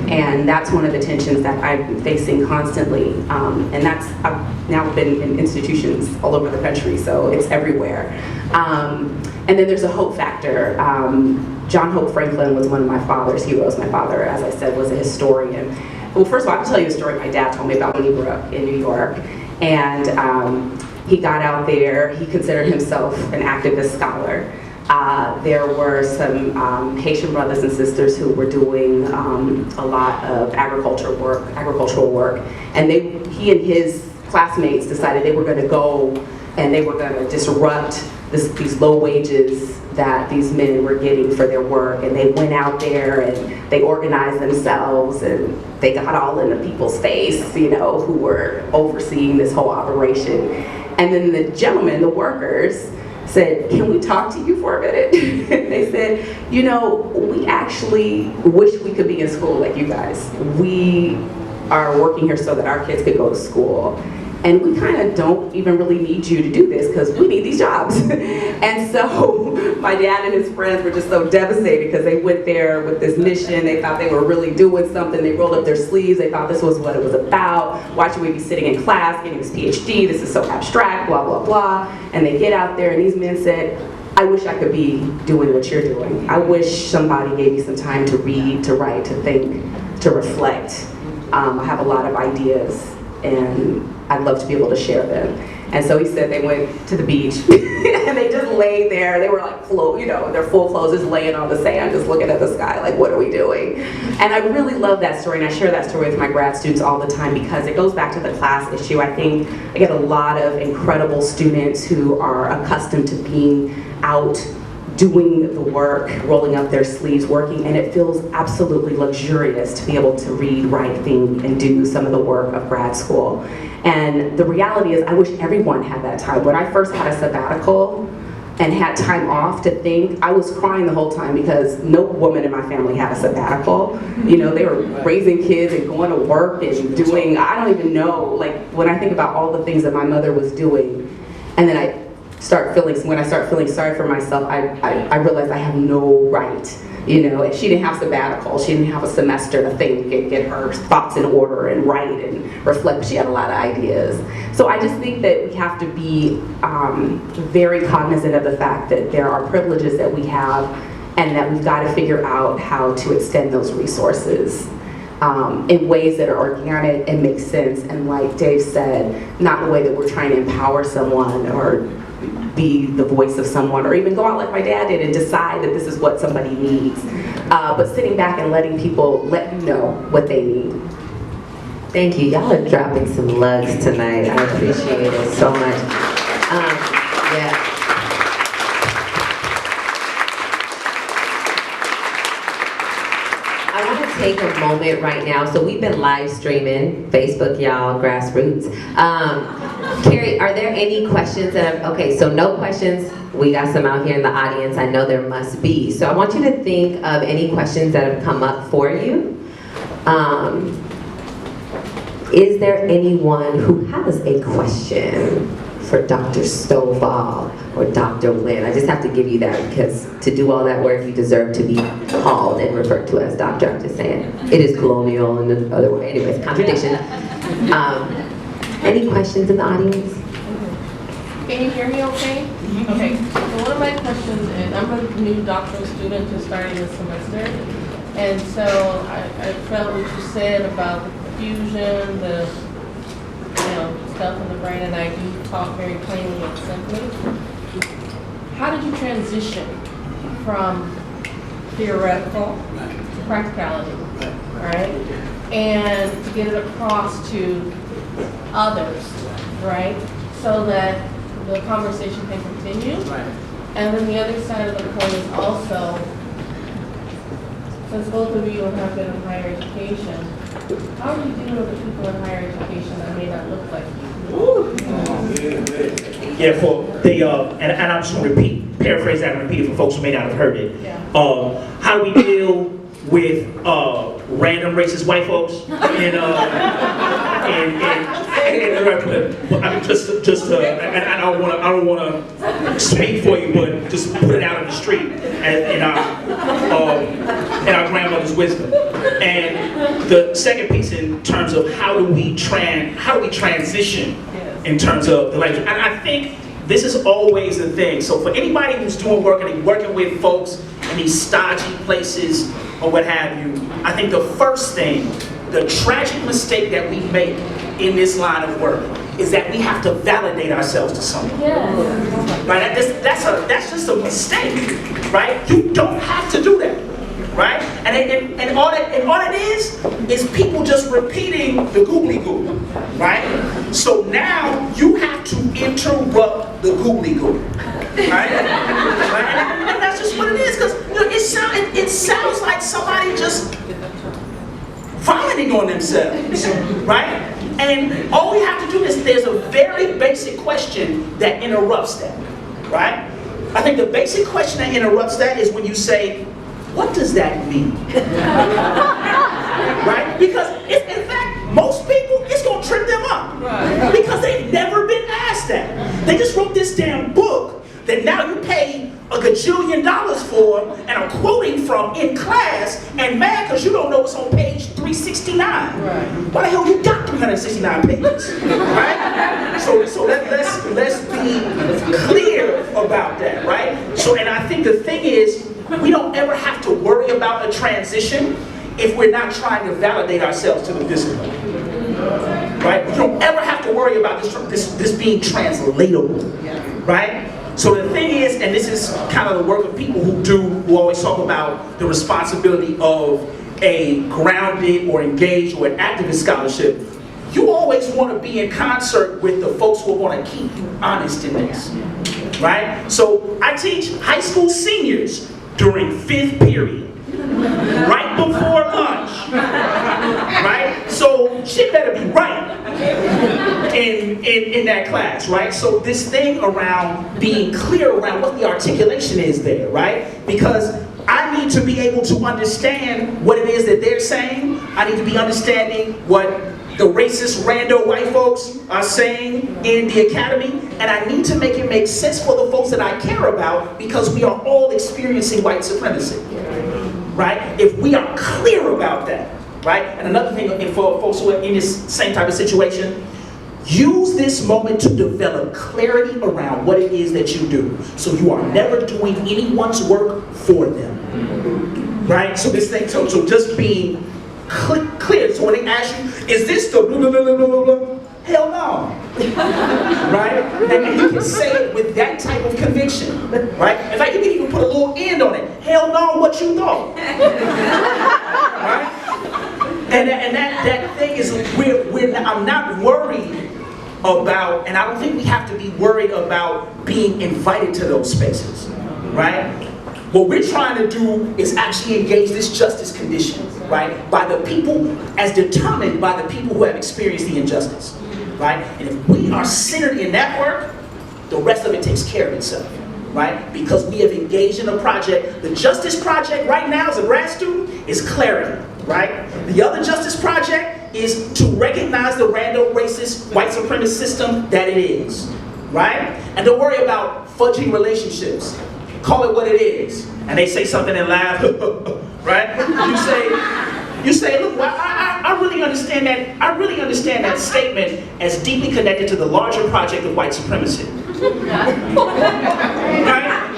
Speaker 3: And that's one of the tensions that I'm facing constantly. And I've now been in institutions all over the country, so it's everywhere. And then there's a hope factor. John Hope Franklin was one of my father's heroes. My father, as I said, was a historian. Well, first of all, I have to tell you a story my dad told me about when he grew up in New York. And he got out there, he considered himself an activist scholar. There were some Haitian brothers and sisters who were doing a lot of agricultural work. And he and his classmates decided they were going to go and they were going to disrupt these low wages that these men were getting for their work. And they went out there and they organized themselves and they got all into people's face, who were overseeing this whole operation. And then the gentlemen, the workers, said, "Can we talk to you for a minute?" They said, "We actually wish we could be in school like you guys. We are working here so that our kids could go to school. And we kind of don't even really need you to do this because we need these jobs." And so my dad and his friends were just so devastated because they went there with this mission. They thought they were really doing something. They rolled up their sleeves. They thought this was what it was about. Why should we be sitting in class getting this PhD? This is so abstract, blah, blah, blah. And they get out there and these men said, "I wish I could be doing what you're doing. I wish somebody gave me some time to read, to write, to think, to reflect. I have a lot of ideas and I'd love to be able to share them." And so he said they went to the beach and they just laid there. They were like, their full clothes, just laying on the sand, just looking at the sky, like, what are we doing? And I really love that story, and I share that story with my grad students all the time because it goes back to the class issue. I think I get a lot of incredible students who are accustomed to being out doing the work, rolling up their sleeves, working, and it feels absolutely luxurious to be able to read, write, think, and do some of the work of grad school. And the reality is, I wish everyone had that time. When I first had a sabbatical and had time off to think, I was crying the whole time because no woman in my family had a sabbatical. You know, they were raising kids and going to work and doing, I don't even know, like when I think about all the things that my mother was doing, and then when I start feeling sorry for myself, I realize I have no right. You know, she didn't have sabbatical, she didn't have a semester to think and get her thoughts in order and write and reflect. She had a lot of ideas. So I just think that we have to be very cognizant of the fact that there are privileges that we have and that we've got to figure out how to extend those resources in ways that are organic and make sense. And like Dave said, not in a way that we're trying to empower someone or be the voice of someone, or even go out like my dad did and decide that this is what somebody needs. But sitting back and letting people let you know what they need.
Speaker 2: Thank you. Y'all are dropping some lugs tonight. I appreciate it so much. Yeah. I want to take a moment right now. So we've been live streaming, Facebook, y'all, grassroots. Carrie, are there any questions okay, so no questions. We got some out here in the audience. I know there must be. So I want you to think of any questions that have come up for you. Is there anyone who has a question for Dr. Stovall or Dr. Winn? I just have to give you that because to do all that work, you deserve to be called and referred to as doctor. I'm just saying. It is colonial in the other way. Anyways, contradiction. Any questions in the audience?
Speaker 4: Can you hear me okay? Okay, so one of my questions is, I'm a new doctoral student just starting this semester, and so I felt what you said about the confusion, the stuff in the brain, and I do talk very plainly and simply. How did you transition from theoretical to practicality, right? And to get it across to others, right? So that the conversation can continue. Right. And then the other side of the coin is also, since both of you have been in higher education, how do you deal with the people in higher education that may not look like you?
Speaker 1: Yeah, and I'm just going to paraphrase that and repeat it for folks who may not have heard it.
Speaker 4: Yeah.
Speaker 1: How do we deal with random racist white folks and I mean, I don't want to speak for you, but just put it out in the street in our grandmother's wisdom. And the second piece in terms of how do we transition in terms of the language, and I think this is always a thing. So for anybody who's doing work and working with folks in these stodgy places or what have you, I think the first thing, the tragic mistake that we make in this line of work is that we have to validate ourselves to someone.
Speaker 4: Yes.
Speaker 1: Right? That's just a mistake, right? You don't have to do that, right? And all it is people just repeating the googly goo, right? So now you have to interrupt the googly goo, right? And that's just what it is, because it sounds like somebody just vomiting on themselves, right? And all we have to do is, there's a very basic question that interrupts that, right? I think the basic question that interrupts that is when you say, what does that mean? Right? Because in fact, most people, it's going to trip them up. Right. Because they've never been asked that. They just wrote this damn book that now you pay $1 gajillion for and are quoting from in class and mad because you don't know what's on page 369. Right. Why the hell you got 369 pages? Right? So let's be clear about that, right? So, and I think the thing is, we don't ever have to worry about a transition if we're not trying to validate ourselves to the discipline. Right? We don't ever have to worry about this being translatable. Right? So the thing is, and this is kind of the work of people who always talk about the responsibility of a grounded or engaged or an activist scholarship, you always want to be in concert with the folks who want to keep you honest in this. right? So I teach high school seniors during 5th period, right before lunch, right? So shit better be right in that class, right? So this thing around being clear around what the articulation is there, right? Because I need to be able to understand what it is that they're saying. I need to be understanding what the racist rando white folks are saying in the academy, and I need to make it make sense for the folks that I care about, because we are all experiencing white supremacy, right? If we are clear about that, right? And another thing for folks who are in this same type of situation, use this moment to develop clarity around what it is that you do, so you are never doing anyone's work for them, right? So this thing, so just being clear. So when they ask you, is this the blah, blah, blah, blah, blah, blah? Hell no. Right? And you can say it with that type of conviction. Right? In fact, you can even put a little end on it. Hell no, what you thought. Right? And that thing is, I'm not worried about, and I don't think we have to be worried about being invited to those spaces. Right? What we're trying to do is actually engage this justice condition, right? By the people, as determined by the people who have experienced the injustice, right? And if we are centered in that work, the rest of it takes care of itself, right? Because we have engaged in a project. The Justice Project right now as a grad student is clarity, right? The other Justice Project is to recognize the random racist white supremacist system that it is, right? And don't worry about fudging relationships. Call it what it is. And they say something and laugh, right? You say, look, well, I really understand that. I really understand that statement as deeply connected to the larger project of white supremacy. Right?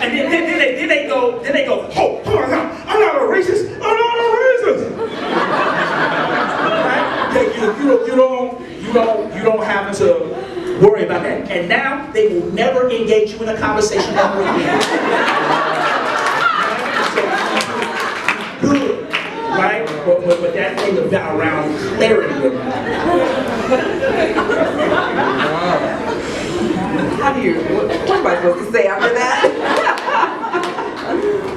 Speaker 1: And then they go, oh my God, I'm not a racist. I'm not a racist. Right? You don't have to worry about that. And now they will never engage you in a conversation ever again. So, good, right? But that thing about around clarity.
Speaker 3: What am I supposed to say after that?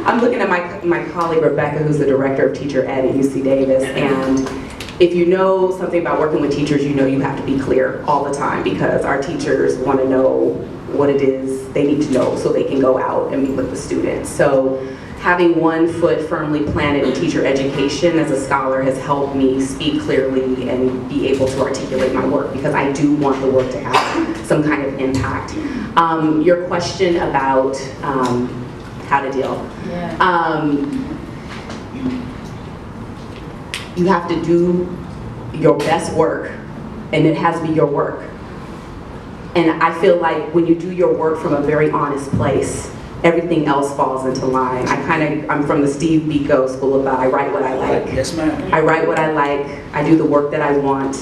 Speaker 3: I'm looking at my colleague Rebecca, who's the director of teacher ed at UC Davis, and if you know something about working with teachers, you know you have to be clear all the time, because our teachers want to know what it is they need to know so they can go out and meet with the students. So having one foot firmly planted in teacher education as a scholar has helped me speak clearly and be able to articulate my work, because I do want the work to have some kind of impact. Your question about how to deal. Yeah. You have to do your best work, and it has to be your work. And I feel like when you do your work from a very honest place, everything else falls into line. I'm from the Steve Biko school of thought. I write what I like.
Speaker 1: Yes, ma'am.
Speaker 3: I write what I like. I do the work that I want.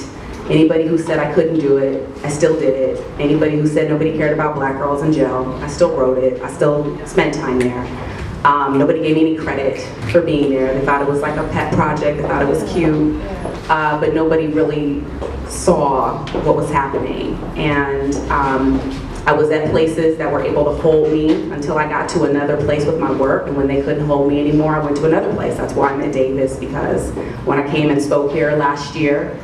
Speaker 3: Anybody who said I couldn't do it, I still did it. Anybody who said nobody cared about black girls in jail, I still wrote it. I still spent time there. Nobody gave me any credit for being there. They thought it was like a pet project. They thought it was cute. But nobody really saw what was happening. And I was at places that were able to hold me until I got to another place with my work. And when they couldn't hold me anymore, I went to another place. That's why I'm at Davis, because when I came and spoke here last year,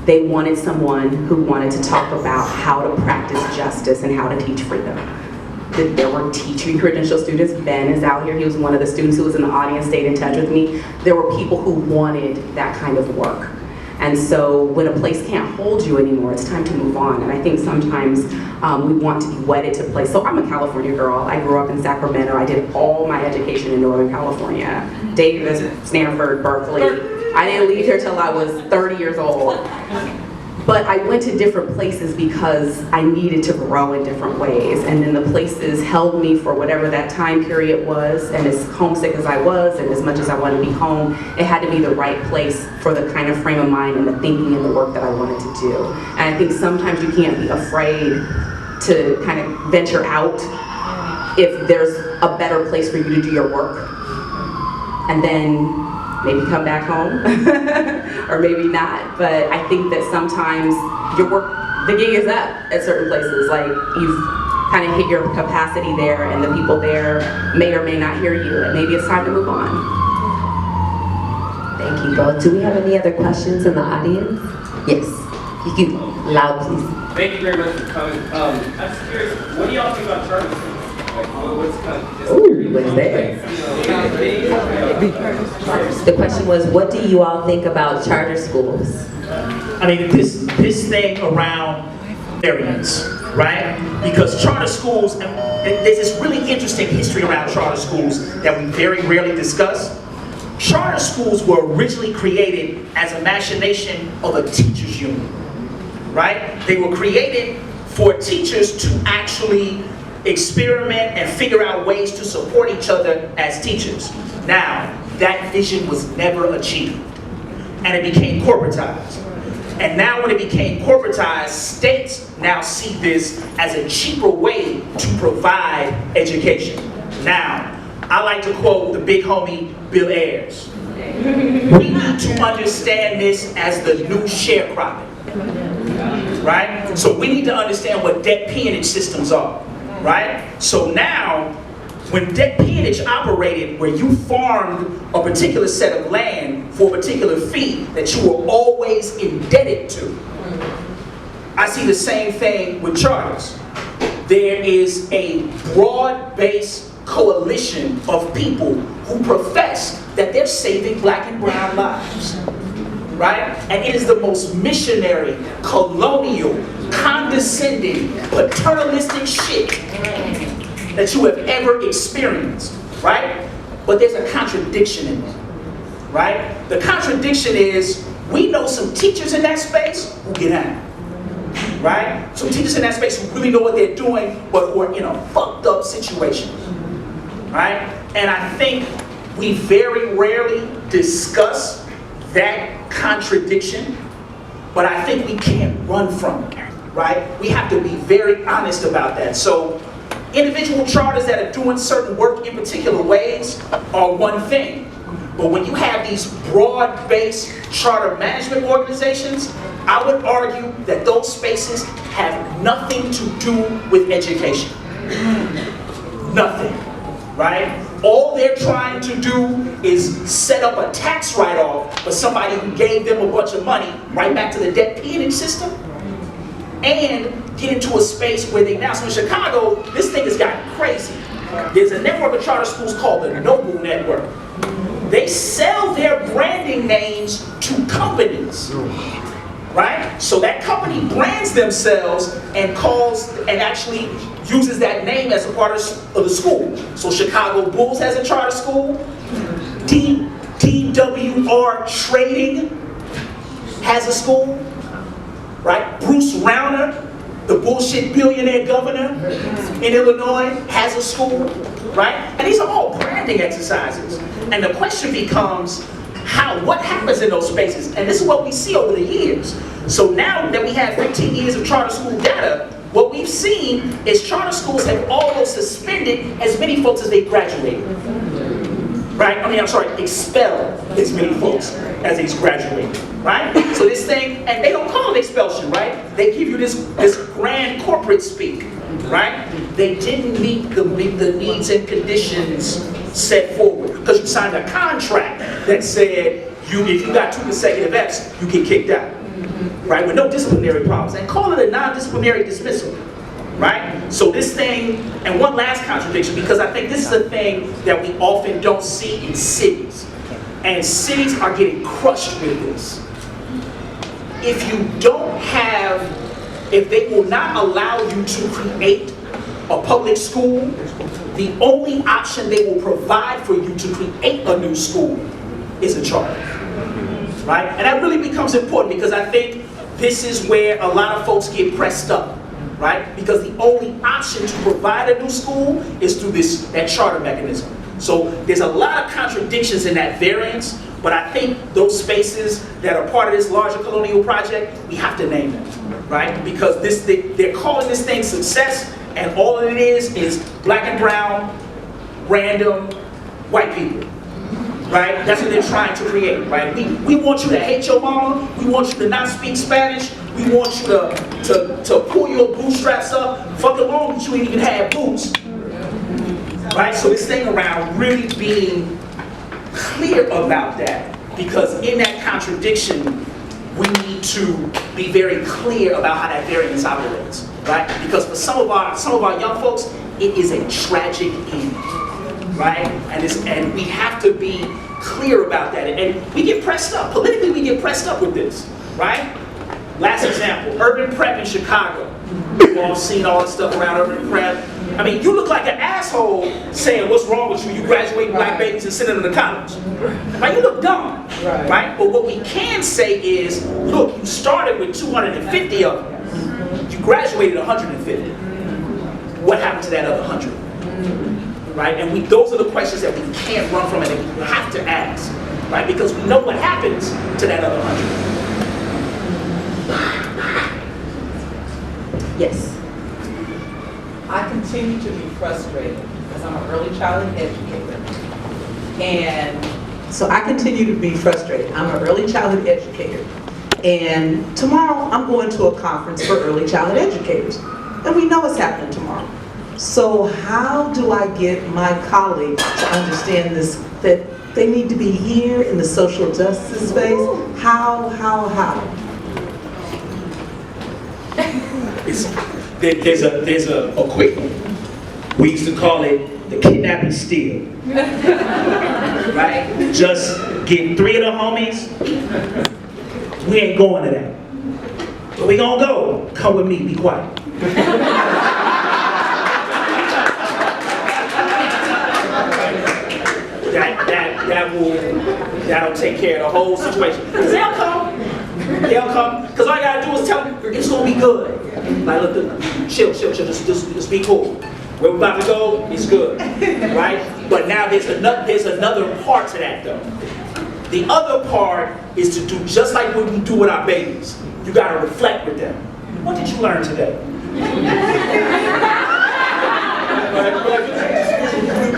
Speaker 3: they wanted someone who wanted to talk about how to practice justice and how to teach freedom. There were teaching credential students. Ben is out here. He was one of the students who was in the audience, stayed in touch with me. There were people who wanted that kind of work. And so when a place can't hold you anymore, it's time to move on. And I think sometimes we want to be wedded to a place. So I'm a California girl. I grew up in Sacramento. I did all my education in Northern California. Davis, Stanford, Berkeley. I didn't leave here till I was 30 years old. But I went to different places because I needed to grow in different ways. And then the places held me for whatever that time period was. And as homesick as I was, and as much as I wanted to be home, it had to be the right place for the kind of frame of mind and the thinking and the work that I wanted to do. And I think sometimes you can't be afraid to kind of venture out if there's a better place for you to do your work. And then maybe come back home, or maybe not. But I think that sometimes your work, the gig is up at certain places. Like, you've kind of hit your capacity there, and the people there may or may not hear you, and maybe it's time to move on.
Speaker 2: Thank you both. Do we have any other questions in the audience? Yes. You can loud, please.
Speaker 5: Thank you very much for coming. I'm just curious, what do y'all think about charter schools? Like, what's kind of
Speaker 2: Ooh, what's that? The question was, what do you all think about charter schools?
Speaker 1: I mean, this thing around variance, right? Because charter schools, and there's this really interesting history around charter schools that we very rarely discuss. Charter schools were originally created as a machination of a teachers union, right? They were created for teachers to actually experiment and figure out ways to support each other as teachers. Now, that vision was never achieved, and it became corporatized. And now when it became corporatized, states now see this as a cheaper way to provide education. Now, I like to quote the big homie, Bill Ayers. We need to understand this as the new sharecropping, right? So we need to understand what debt peonage systems are, right? So now, when debt peonage operated, where you farmed a particular set of land for a particular fee that you were always indebted to, I see the same thing with charters. There is a broad-based coalition of people who profess that they're saving black and brown lives, right? And it is the most missionary, colonial, condescending, paternalistic shit that you have ever experienced, right? But there's a contradiction in it, right? The contradiction is, we know some teachers in that space who get out, right? Some teachers in that space who really know what they're doing, but who are in a fucked up situation, right? And I think we very rarely discuss that contradiction, but I think we can't run from it, right? We have to be very honest about that. So individual charters that are doing certain work in particular ways are one thing. But when you have these broad-based charter management organizations, I would argue that those spaces have nothing to do with education. Nothing, right? All they're trying to do is set up a tax write-off for somebody who gave them a bunch of money right back to the debt peonage system, and get into a space where they now, so in Chicago, this thing has gotten crazy. There's a network of charter schools called the Noble Network. They sell their branding names to companies, right? So that company brands themselves and actually uses that name as a part of the school. So Chicago Bulls has a charter school. TWR Trading has a school, right? Bruce Rauner, the bullshit billionaire governor in Illinois, has a school, right? And these are all branding exercises. And the question becomes, what happens in those spaces? And this is what we see over the years. So now that we have 15 years of charter school data, what we've seen is charter schools have almost suspended as many folks as they graduated. Right? Expel as many folks as they graduate, right? So this thing, and they don't call it expulsion, right? They give you this grand corporate speak, right? They didn't meet the needs and conditions set forward because you signed a contract that said if you got 2 consecutive Fs, you get kicked out, right? With no disciplinary problems, and call it a non-disciplinary dismissal. Right? So this thing, and one last contradiction, because I think this is a thing that we often don't see in cities. And cities are getting crushed with this. If they will not allow you to create a public school, the only option they will provide for you to create a new school is a charter. Right? And that really becomes important because I think this is where a lot of folks get pressed up. Right? Because the only option to provide a new school is through that charter mechanism. So there's a lot of contradictions in that variance, but I think those spaces that are part of this larger colonial project, we have to name them, right? Because they're calling this thing success, and all it is black and brown, random, white people. Right? That's what they're trying to create, right? We want you to hate your mama, we want you to not speak Spanish, We want you to pull your bootstraps up. Fuck along, but you ain't even had boots. Right? So this thing around really being clear about that, because in that contradiction, we need to be very clear about how that variance operates, right? Because for some of our young folks, it is a tragic end, right? And we have to be clear about that. And we get pressed up politically. We get pressed up with this, right? Last example: urban prep in Chicago. We've all seen all the stuff around urban prep. I mean, you look like an asshole saying, "What's wrong with you? You graduating black babies and sending them to college." Right? You look dumb, right? But what we can say is, look, you started with 250 of them. You graduated 150. What happened to that other 100? Right? And those are the questions that we can't run from and that we have to ask, right? Because we know what happens to that other 100.
Speaker 2: Yes.
Speaker 6: I continue to be frustrated because I'm an early childhood educator. And so I continue to be frustrated. I'm an early childhood educator. And tomorrow I'm going to a conference for early childhood educators. And we know what's happening tomorrow. So how do I get my colleagues to understand this, that they need to be here in the social justice space? How?
Speaker 1: There's a quick one. We used to call it the kidnapping steal. Right? Just get 3 of the homies. We ain't going to that. But we gonna go. Come with me, be quiet. That'll take care of the whole situation. Because they'll come. Because all you gotta do is tell them it's gonna be good. Like, look, chill, just be cool. Where we're about to go, it's good, right? But now there's another part to that though. The other part is to do just like what we do with our babies. You gotta reflect with them. What did you learn today? You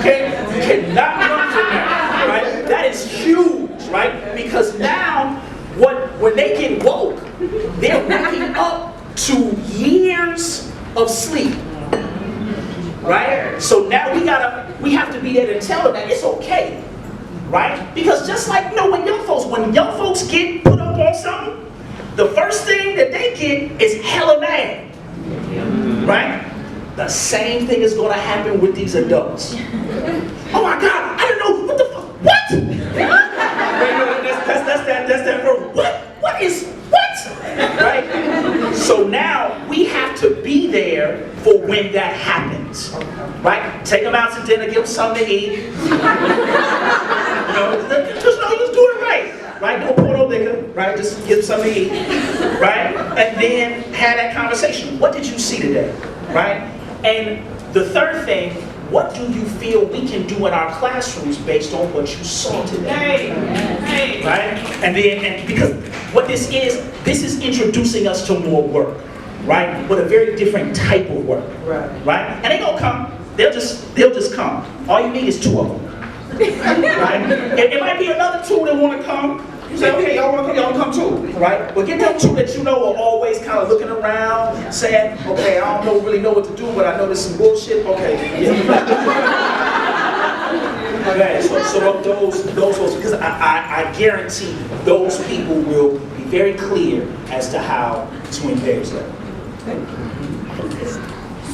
Speaker 1: cannot run from that, right? That is huge, right? Because now, when they get woke, they're waking up to years of sleep, right? So now we have to be there to tell them that it's okay, right? Because just like, when young folks get put up on something, the first thing that they get is hella mad, right? The same thing is going to happen with these adults. Oh my God, I didn't know, what the fuck, what? That's that verb. What is, right? So now we have to be there for when that happens, right? Take them out to dinner, give them something to eat. Just do it right? Don't pour no liquor, right? Just give them something to eat, right? And then have that conversation. What did you see today, right? And the third thing, what do you feel we can do in our classrooms based on what you saw today? Right? And because what this is introducing us to more work, right? But a very different type of work, right? And they gonna come. They'll just come. All you need is 2 of them, right? It might be another 2 that want to come. You say, okay, y'all want to come, y'all come too, right? But get them 2 that you know are always kind of looking around, saying, okay, I don't really know what to do, but I know there's some bullshit. Okay, okay, so those because I guarantee those people will be very clear as to how to engage them.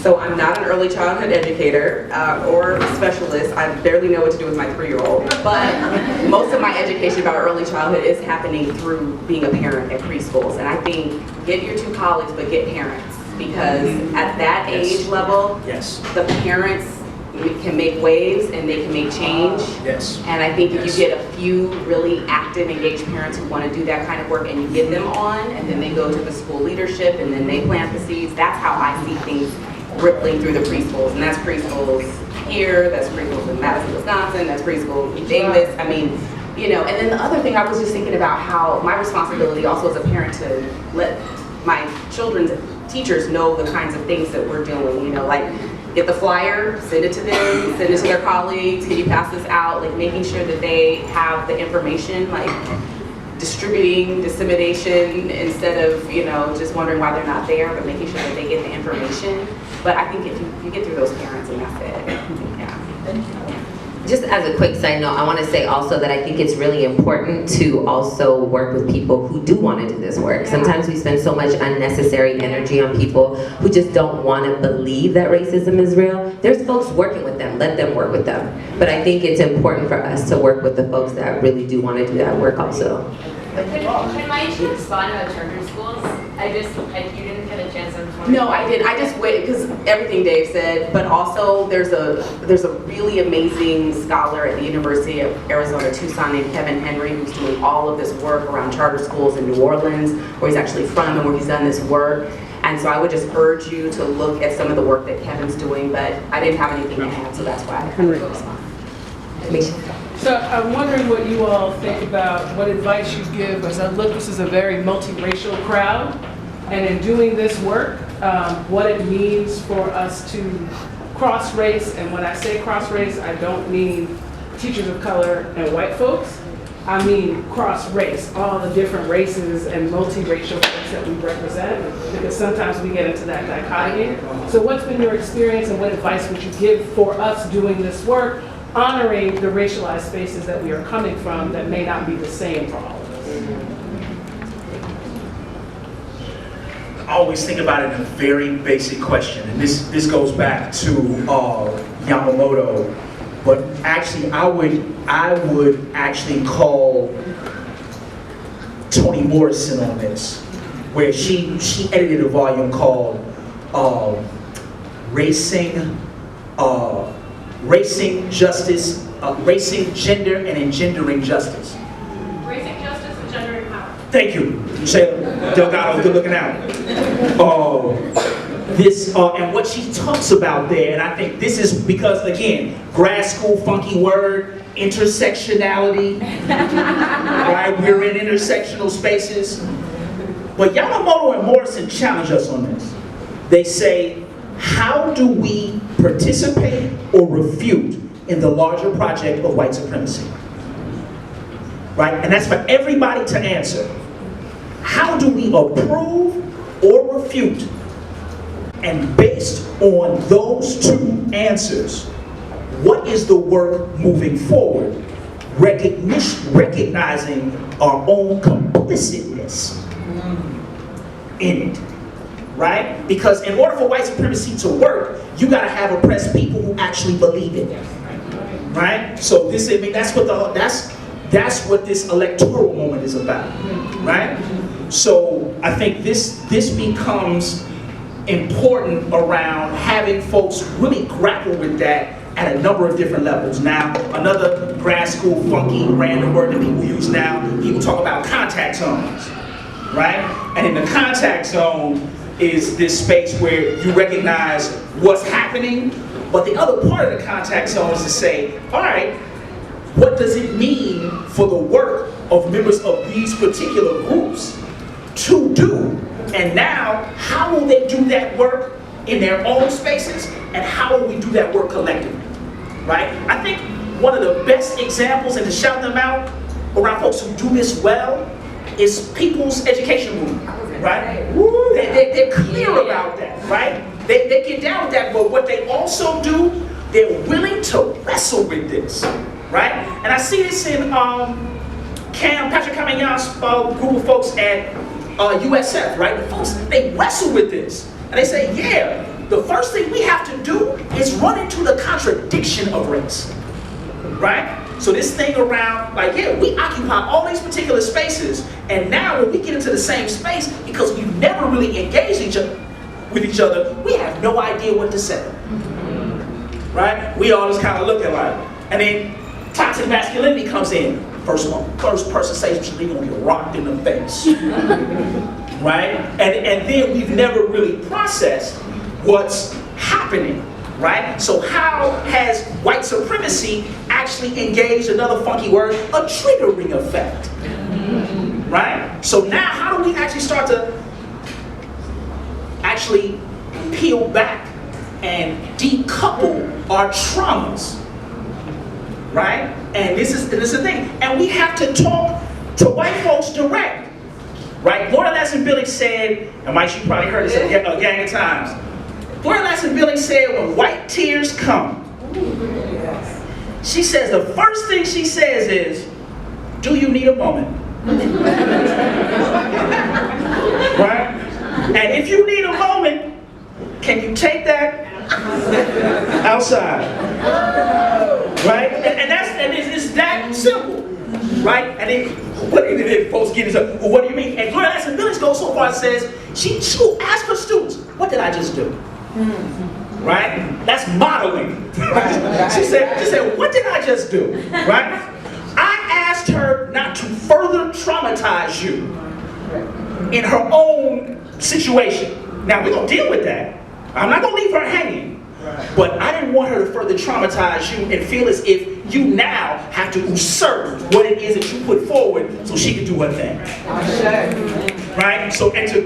Speaker 3: So I'm not an early childhood educator or specialist. I barely know what to do with my 3-year-old. But most of my education about early childhood is happening through being a parent at preschools. And I think get your 2 colleagues, but get parents. Because at that age level, the parents can make waves and they can make change. And I think if you get a few really active, engaged parents who want to do that kind of work and you get them on, and then they go to the school leadership and then they plant the seeds, that's how I see things rippling through the preschools. And that's preschools here, that's preschools in Madison, Wisconsin, that's preschool in Davis. I mean, and then the other thing, I was just thinking about how my responsibility also as a parent to let my children's teachers know the kinds of things that we're doing, like get the flyer, send it to them, send it to their colleagues, can you pass this out, like making sure that they have the information, like distributing, dissemination, instead of, you know, just wondering why they're not there, but making sure that they get the information. But I think if you get through those parents, and that's it. Yeah.
Speaker 2: Just as a quick side note, I want to say also that I think it's really important to also work with people who do want to do this work. Sometimes we spend so much unnecessary energy on people who just don't want to believe that racism is real. There's folks working with them, let them work with them. But I think it's important for us to work with the folks that really do want to do that work also.
Speaker 7: Can Maisha respond about charter schools? You didn't get a chance.
Speaker 3: No, I did. I just wait because everything Dave said, but also there's a really amazing scholar at the University of Arizona Tucson named Kevin Henry, who's doing all of this work around charter schools in New Orleans, where he's actually from and where he's done this work. And so I would just urge you to look at some of the work that Kevin's doing, but I didn't have anything to add, so that's why I couldn't respond.
Speaker 8: So I'm wondering what you all think about, what advice you give, as I look, this is a very multiracial crowd, and in doing this work, what it means for us to cross race, and when I say cross race, I don't mean teachers of color and white folks, I mean cross race, all the different races and multiracial folks that we represent, because sometimes we get into that dichotomy. So what's been your experience and what advice would you give for us doing this work, honoring the racialized spaces that we are coming from that may not be the same for all of us?
Speaker 1: I always think about it in a very basic question, and this goes back to Yamamoto, but actually I would actually call Toni Morrison on this, where she edited a volume called Racing Justice, Racing Gender and Engendering Justice.
Speaker 7: Raising justice and gender and power.
Speaker 1: Thank you, Shayla Delgado, good looking out. And what she talks about there, and I think this is because, again, grad school funky word, intersectionality, right? We're in intersectional spaces. But Yamamoto and Morrison challenge us on this. They say, how do we participate or refute in the larger project of white supremacy? Right? And that's for everybody to answer. How do we approve or refute? And based on those two answers, what is the work moving forward? Recognizing our own complicitness in it. Right? Because in order for white supremacy to work, you got to have oppressed people who actually believe it. Right? So this, I mean, that's what this electoral moment is about. Right? So I think this becomes important around having folks really grapple with that at a number of different levels. Now, another grad school funky random word that people use now, people talk about contact zones. Right? And in the contact zone is this space where you recognize what's happening, but the other part of the contact zone is to say, all right, what does it mean for the work of members of these particular groups to do? And now, how will they do that work in their own spaces, and how will we do that work collectively, right? I think one of the best examples, and to shout them out around folks who do this well, is People's Education Movement, right? They're clear about that, right? They get down with that, but what they also do, they're willing to wrestle with this, right? And I see this in Patrick Camignan's group of folks at USF, right? The folks, they wrestle with this. And they say, yeah, the first thing we have to do is run into the contradiction of race, right? So this thing around, like, yeah, we occupy all these particular spaces, and now when we get into the same space, because we've never really engaged with each other, we have no idea what to say, right? We all just kind of look at like, and then toxic masculinity comes in. First person says something, you're gonna get rocked in the face, right? And then we've never really processed what's happening, right? So how has white supremacy actually engaged, another funky word, a triggering effect, right? So now how do we actually start to actually peel back and decouple our traumas, right? And this is the thing. And we have to talk to white folks direct, right? Gloria Ladson-Billings said, and Mike, you probably heard this a gang of times. Gloria Ladson-Billings said, when white tears come, she says, the first thing she says is, do you need a moment? Right? And if you need a moment, can you take that outside? Right? And it's that simple. Right? And then folks get into, well, what do you mean? And Gloria Ladson-Billings goes so far and says, she will ask her students, what did I just do? Right? That's modeling. Right? She said, what did I just do? Right? I asked her not to further traumatize you in her own situation. Now, we're going to deal with that. I'm not going to leave her hanging. But I didn't want her to further traumatize you and feel as if you now have to usurp what it is that you put forward so she can do her thing. Right? So, and to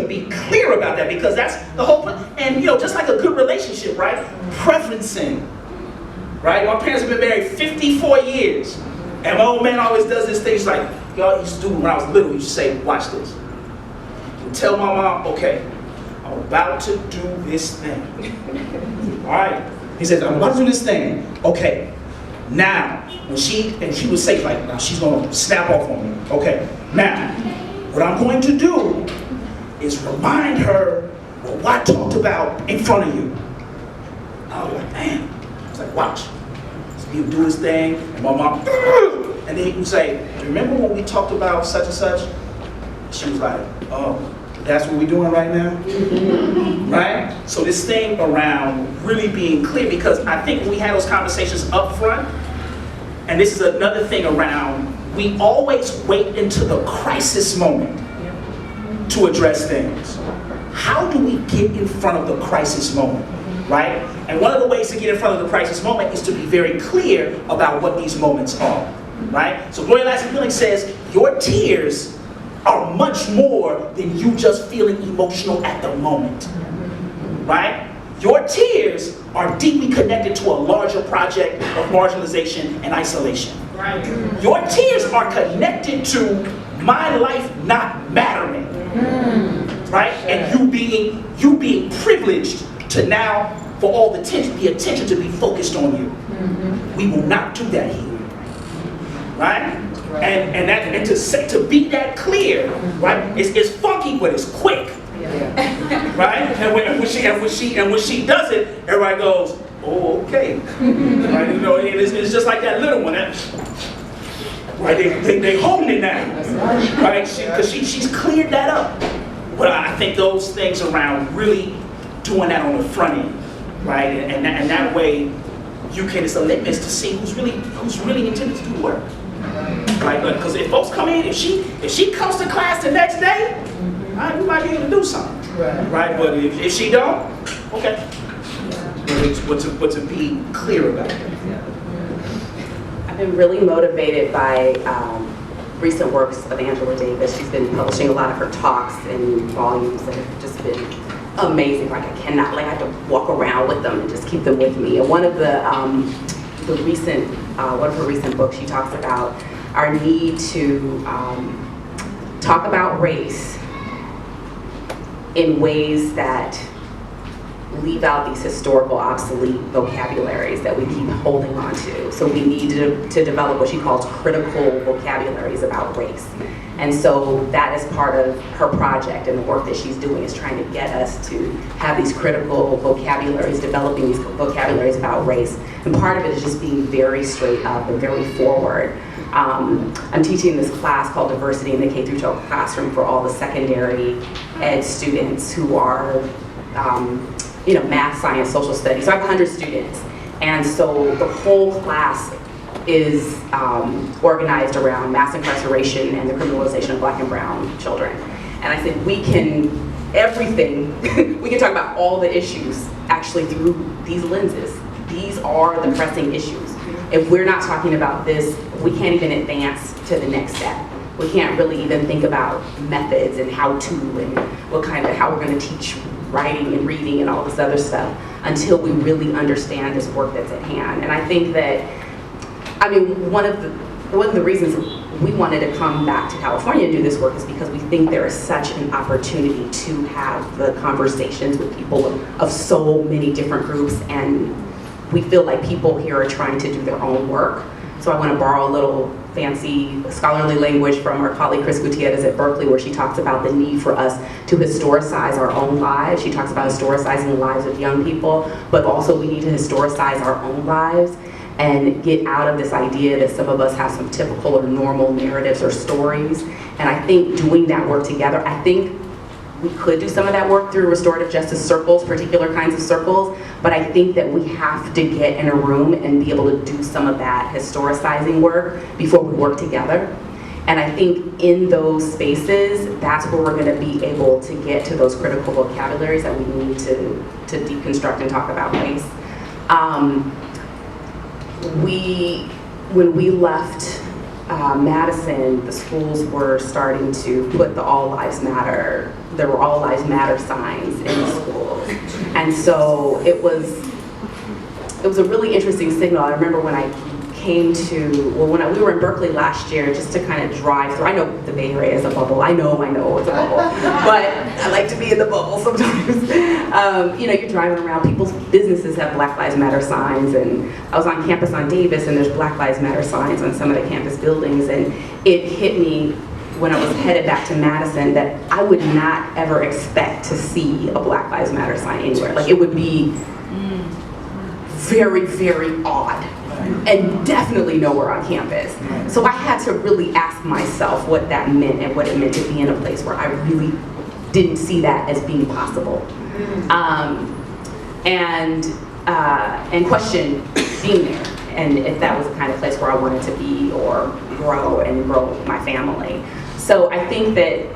Speaker 1: be clear about that, because that's the whole point. And just like a good relationship, right? Preferencing. Right? My parents have been married 54 years. And my old man always does this thing. He's like, y'all used to do when I was little, he used to say, watch this. You tell my mom, okay, I'm about to do this thing. All right. He says, I'm about to do this thing. Okay. Now, she would say, like, now she's going to snap off on me. Okay. Now, what I'm going to do is remind her what I talked about in front of you. I was like, man. I was like, watch. So he would do his thing, and my mom, and then he would say, remember when we talked about such and such? She was like, oh. That's what we're doing right now, right? So this thing around really being clear, because I think we had those conversations up front, and this is another thing around, we always wait until the crisis moment to address things. How do we get in front of the crisis moment, right? And one of the ways to get in front of the crisis moment is to be very clear about what these moments are, right? So Gloria Ladson-Billings says, your tears are much more than you just feeling emotional at the moment, right? Your tears are deeply connected to a larger project of marginalization and isolation. Right. Your tears are connected to my life not mattering, right? And you being privileged to now, for all the attention to be focused on you. We will not do that here, right? And to be that clear, right? It's funky, but it's quick, right? And when she does it, everybody goes, oh, okay, right? It's just like that little one, right? They holding it now, right? Because she's cleared that up. But I think those things around really doing that on the front end, right? And that way, it's a litmus to see who's really intended to do the work. Right, because if folks come in, if she comes to class the next day, we might be able to do something. Right? But if she don't, okay. But to be clear about it.
Speaker 3: I've been really motivated by recent works of Angela Davis. She's been publishing a lot of her talks and volumes that have just been amazing. Like I have to walk around with them and just keep them with me. And one of her recent books, she talks about our need to talk about race in ways that leave out these historical obsolete vocabularies that we keep holding on to. So we need to develop what she calls critical vocabularies about race. And so that is part of her project, and the work that she's doing is trying to get us to have these critical vocabularies, developing these vocabularies about race. And part of it is just being very straight up and very forward. I'm teaching this class called Diversity in the K-12 Classroom for all the secondary ed students who are math, science, social studies. So I have 100 students. And so the whole class is organized around mass incarceration and the criminalization of Black and brown children. And I said, we can talk about all the issues actually through these lenses. These are the pressing issues. If we're not talking about this, we can't even advance to the next step. We can't really even think about methods and how to and how we're going to teach writing and reading and all this other stuff until we really understand this work that's at hand. And I think that, one of one of the reasons we wanted to come back to California and do this work is because we think there is such an opportunity to have the conversations with people of so many different groups, and we feel like people here are trying to do their own work. So I want to borrow a little fancy scholarly language from our colleague Chris Gutierrez at Berkeley, where she talks about the need for us to historicize our own lives. She talks about historicizing the lives of young people, but also we need to historicize our own lives and get out of this idea that some of us have some typical or normal narratives or stories. And I think doing that work together, I think we could do some of that work through restorative justice circles, particular kinds of circles, but I think that we have to get in a room and be able to do some of that historicizing work before we work together. And I think in those spaces, that's where we're gonna be able to get to those critical vocabularies that we need to deconstruct and talk about race. When we left Madison, the schools were starting to put the All Lives Matter, there were All Lives Matter signs in the schools. And so it was a really interesting signal. I remember when I came to, well, we were in Berkeley last year, just to kind of drive through. I know the Bay Area is a bubble. I know it's a bubble. But I like to be in the bubble sometimes. You're driving around, people's businesses have Black Lives Matter signs, and I was on campus on Davis, and there's Black Lives Matter signs on some of the campus buildings, and it hit me when I was headed back to Madison that I would not ever expect to see a Black Lives Matter sign anywhere. Like, it would be very, very odd. And definitely nowhere on campus. So I had to really ask myself what that meant and what it meant to be in a place where I really didn't see that as being possible. And question being there, and if that was the kind of place where I wanted to be or grow my family. So I think that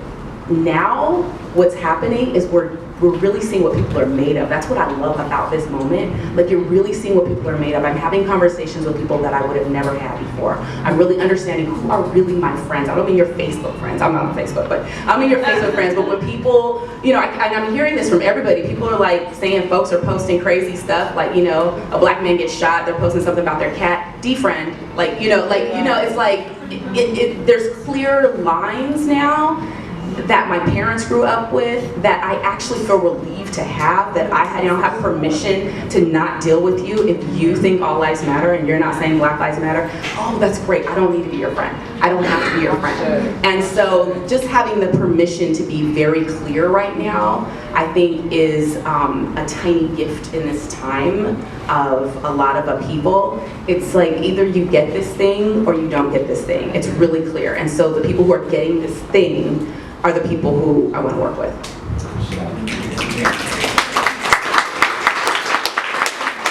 Speaker 3: now what's happening is we're really seeing what people are made of. That's what I love about this moment. Like, you're really seeing what people are made of. I'm having conversations with people that I would have never had before. I'm really understanding who are really my friends. I don't mean your Facebook friends. I'm not on Facebook, but I mean your Facebook friends. But when people, and I'm hearing this from everybody. People are like saying folks are posting crazy stuff. Like, a black man gets shot. They're posting something about their cat. Defriend. It's like, there's clear lines now that my parents grew up with, that I actually feel relieved to have, that I have permission to not deal with you if you think all lives matter and you're not saying Black Lives Matter. Oh, that's great. I don't need to be your friend. I don't have to be your friend. And so just having the permission to be very clear right now, I think is a tiny gift in this time of a lot of upheaval. It's like either you get this thing or you don't get this thing. It's really clear. And so the people who are getting this thing are the people who I want to work with.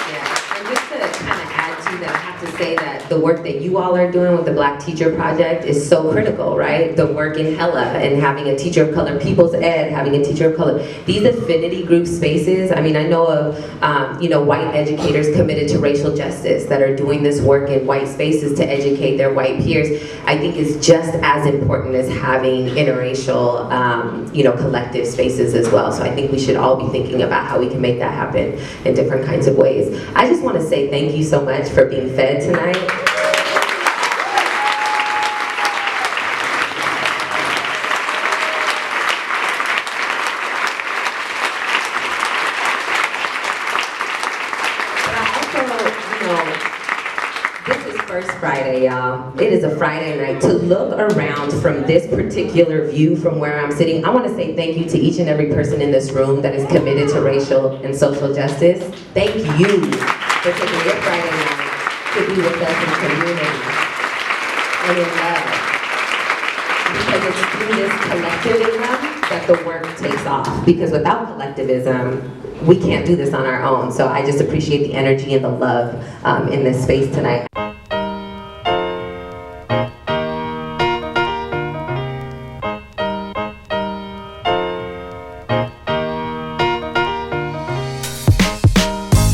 Speaker 2: Yeah, and just to kind of add to that, I have to say that the work that you all are doing with the Black Teacher Project is so critical, right? The work in HELA and having a teacher of color, People's Ed, having a teacher of color. These affinity group spaces, I mean, I know of, white educators committed to racial justice that are doing this work in white spaces to educate their white peers. I think is just as important as having interracial, collective spaces as well. So I think we should all be thinking about how we can make that happen in different kinds of ways. I just want to say thank you so much for being fed tonight. Friday, y'all. It is a Friday night. To look around from this particular view from where I'm sitting, I want to say thank you to each and every person in this room that is committed to racial and social justice. Thank you for taking your Friday night to be with us in community and in love. Because it's through this collectivism that the work takes off. Because without collectivism, we can't do this on our own. So I just appreciate the energy and the love in this space tonight.